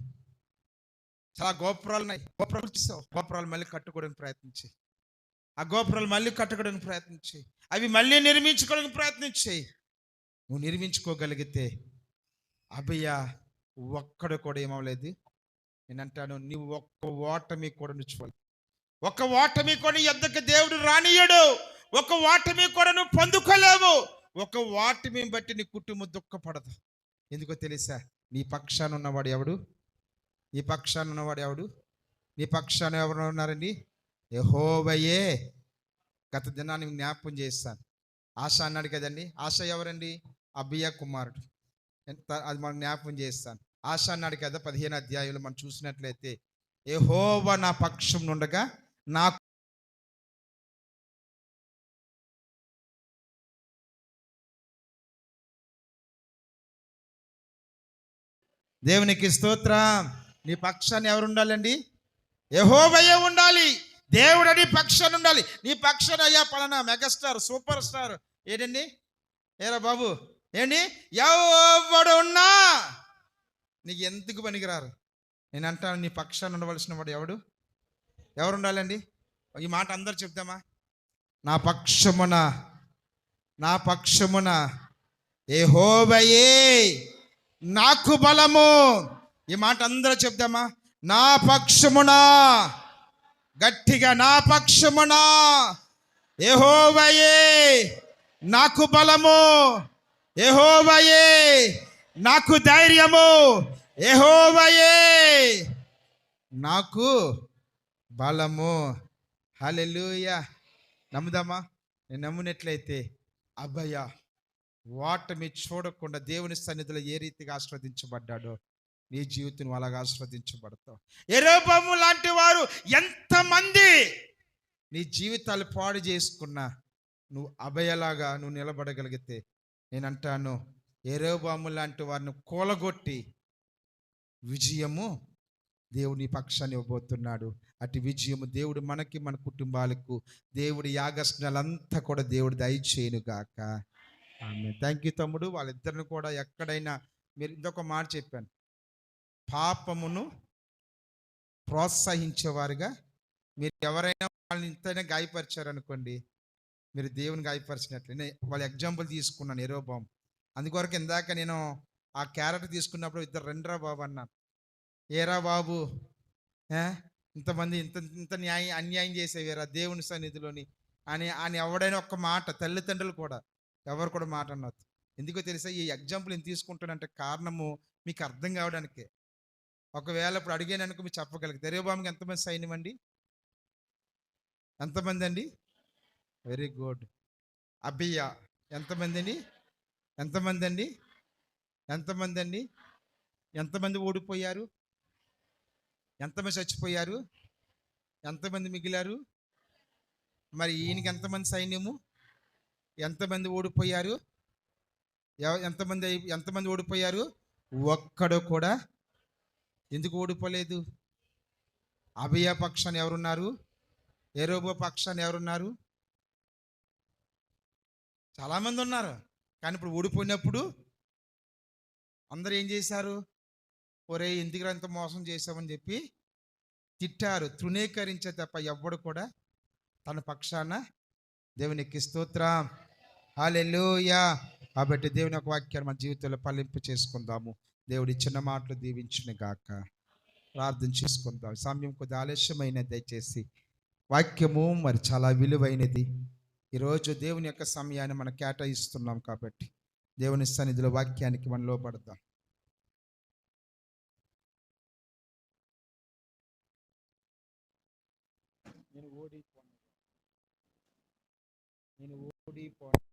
S1: చాలా గోపురాలు ఉన్నాయి. గోపురాలు మళ్ళీ కట్టుకోవడానికి ప్రయత్నించి, ఆ గోపురాలు మళ్ళీ కట్టుకోవడానికి ప్రయత్నించి, అవి మళ్ళీ నిర్మించుకోవడానికి ప్రయత్నించి, నువ్వు నిర్మించుకోగలిగితే అబియా ఒక్కడు కూడా ఏమవలేదు. నేను అంటాను, నీవు ఒక్క ఓటమి కూడా నుంచుకోవాలి. ఒక ఓటమి కూడా ఎద్దకు దేవుడు రానియడు. ఒక ఓటమి కూడా నువ్వు పొందుకోలేవు. ఒక ఓటమి బట్టి నీ కుటుంబం దుఃఖపడదు. ఎందుకో తెలుసా? నీ పక్షాన ఉన్నవాడు ఎవడు? నీ పక్షాన ఉన్నవాడు ఎవడు? నీ పక్షాన ఎవరు ఉన్నారండి? యెహోవాయే. గత దినాన్ని జ్ఞాపకం చేస్తాను. ఆశ అన్నాడు కదండి. ఆశ ఎవరండి? అబియా కుమారుడు. అది మనం జ్ఞాపకం చేస్తాను. ఆశ అన్నాడు కదా 15వ అధ్యాయంలో మనం చూసినట్లయితే, యెహోవా నా పక్షం నుండగా నాకు దేవునికి స్తోత్రం. నీ పక్షాన్ని ఎవరు ఉండాలండి? యెహోవాయే ఉండాలి. దేవుడు నీ పక్షాన్ని ఉండాలి. నీ పక్షాన అయ్యా పలానా మెగాస్టార్, సూపర్ స్టార్ ఏంటండి, ఏరా బాబు ఏంటి, ఎవడు ఉన్నా నీకు ఎందుకు పనికిరారు. నేను అంటాను, నీ పక్షాన్ని ఉండవలసిన వాడు ఎవరు ఉండాలండి? ఈ మాట అందరు చెప్తామా? నా పక్షమున యెహోవాయే నాకు బలము. ఈ మాట అందరూ చెప్తామా? నా పక్షమున, గట్టిగా, నా పక్షమున యెహోవాయే నాకు బలము, యెహోవాయే నాకు ధైర్యము, యెహోవాయే నాకు బలము. హల్లెలూయా. నమ్ముదామా? నేను నమ్మునట్లయితే అబయ ఓటమి చూడకుండా దేవుని సన్నిధిలో ఏ రీతిగా ఆస్వాదించబడ్డాడో నీ జీవితం అలాగా ఆస్వాదించబడతావు. యెరోబాము లాంటి వారు ఎంతమంది నీ జీవితాలు పాడు చేసుకున్నా నువ్వు అభయలాగా నువ్వు నిలబడగలిగితే, నేను అంటాను, యెరోబాము లాంటి వారిని కూలగొట్టి విజయము దేవుని పక్షాన్ని ఇవ్వబోతున్నాడు. అటు విజయము దేవుడు మనకి, మన కుటుంబాలకు, దేవుడి యాగస్నాలంతా కూడా దేవుడు దయచేయును గాక. ఆమేన్. థ్యాంక్ యూ తమ్ముడు. వాళ్ళిద్దరిని కూడా ఎక్కడైనా మీరు ఇంకొక మాట చెప్పాను, పాపమును ప్రోత్సహించేవారుగా మీరు ఎవరైనా వాళ్ళని ఇంతైనా గాయపరిచారనుకోండి, మీరు దేవుని గాయపరిచినట్లే. వాళ్ళ ఎగ్జాంపుల్ తీసుకున్నాను, యెరోబాము. అందుకొరకు ఇందాక నేను ఆ క్యారెట్ తీసుకున్నప్పుడు ఇద్దరు రెండ్రా బాబు అన్నాను. ఏరా బాబు, ఇంతమంది ఇంత అన్యాయం చేసేవారా దేవుని సన్నిధిలోని అని ఎవడైనా ఒక్క మాట, తల్లిదండ్రులు కూడా ఎవరు కూడా మాట అన్నారు. ఎందుకో తెలుసా? ఈ ఎగ్జాంపుల్ నేను తీసుకుంటానంటే కారణము మీకు అర్థం కావడానికే. ఒకవేళ ఇప్పుడు అడిగాననుకో మీరు చెప్పగలిగితే, యెరోబాముకి ఎంతమంది సైన్యం అండి? ఎంతమంది అండి? Very good. అబియా ఎంతమంది అండి? ఎంతమంది అండి? ఎంతమంది అండి? ఎంతమంది ఓడిపోయారు? ఎంతమంది చచ్చిపోయారు? ఎంతమంది మిగిలారు? మరి ఈయనకి ఎంతమంది సైన్యము? ఎంతమంది ఓడిపోయారు? ఎంతమంది ఓడిపోయారు? ఒక్కడు కూడా ఎందుకు ఓడిపోలేదు? అభయ పక్షాన్ని ఎవరున్నారు? ఏరోబో పక్షాన్ని ఎవరున్నారు? చాలామంది ఉన్నారు. కానీ ఇప్పుడు ఓడిపోయినప్పుడు అందరూ ఏం చేశారు? ఒరే ఎందుకు ఇంత మోసం చేశామని చెప్పి తిట్టారు, తృణీకరించే తప్ప ఎవ్వడు కూడా తన పక్షాన దేవునికి స్తోత్రం, హల్లెలూయా. కాబట్టి దేవుని యొక్క వాక్యాన్ని మన జీవితంలో ఫలింపు చేసుకుందాము. దేవుడి చిన్న మాటలు దీవించును గాక. ప్రార్థన చేసుకుందాం. సమయం కొద్ది ఆలస్యమైన దయచేసి వాక్యము మరి చాలా విలువైనది. ఈరోజు దేవుని యొక్క సమయాన్ని మనం కేటాయిస్తున్నాం కాబట్టి దేవుని సన్నిధిలో వాక్యానికి మనం లోపడదాం. నేను ఓడిపోను.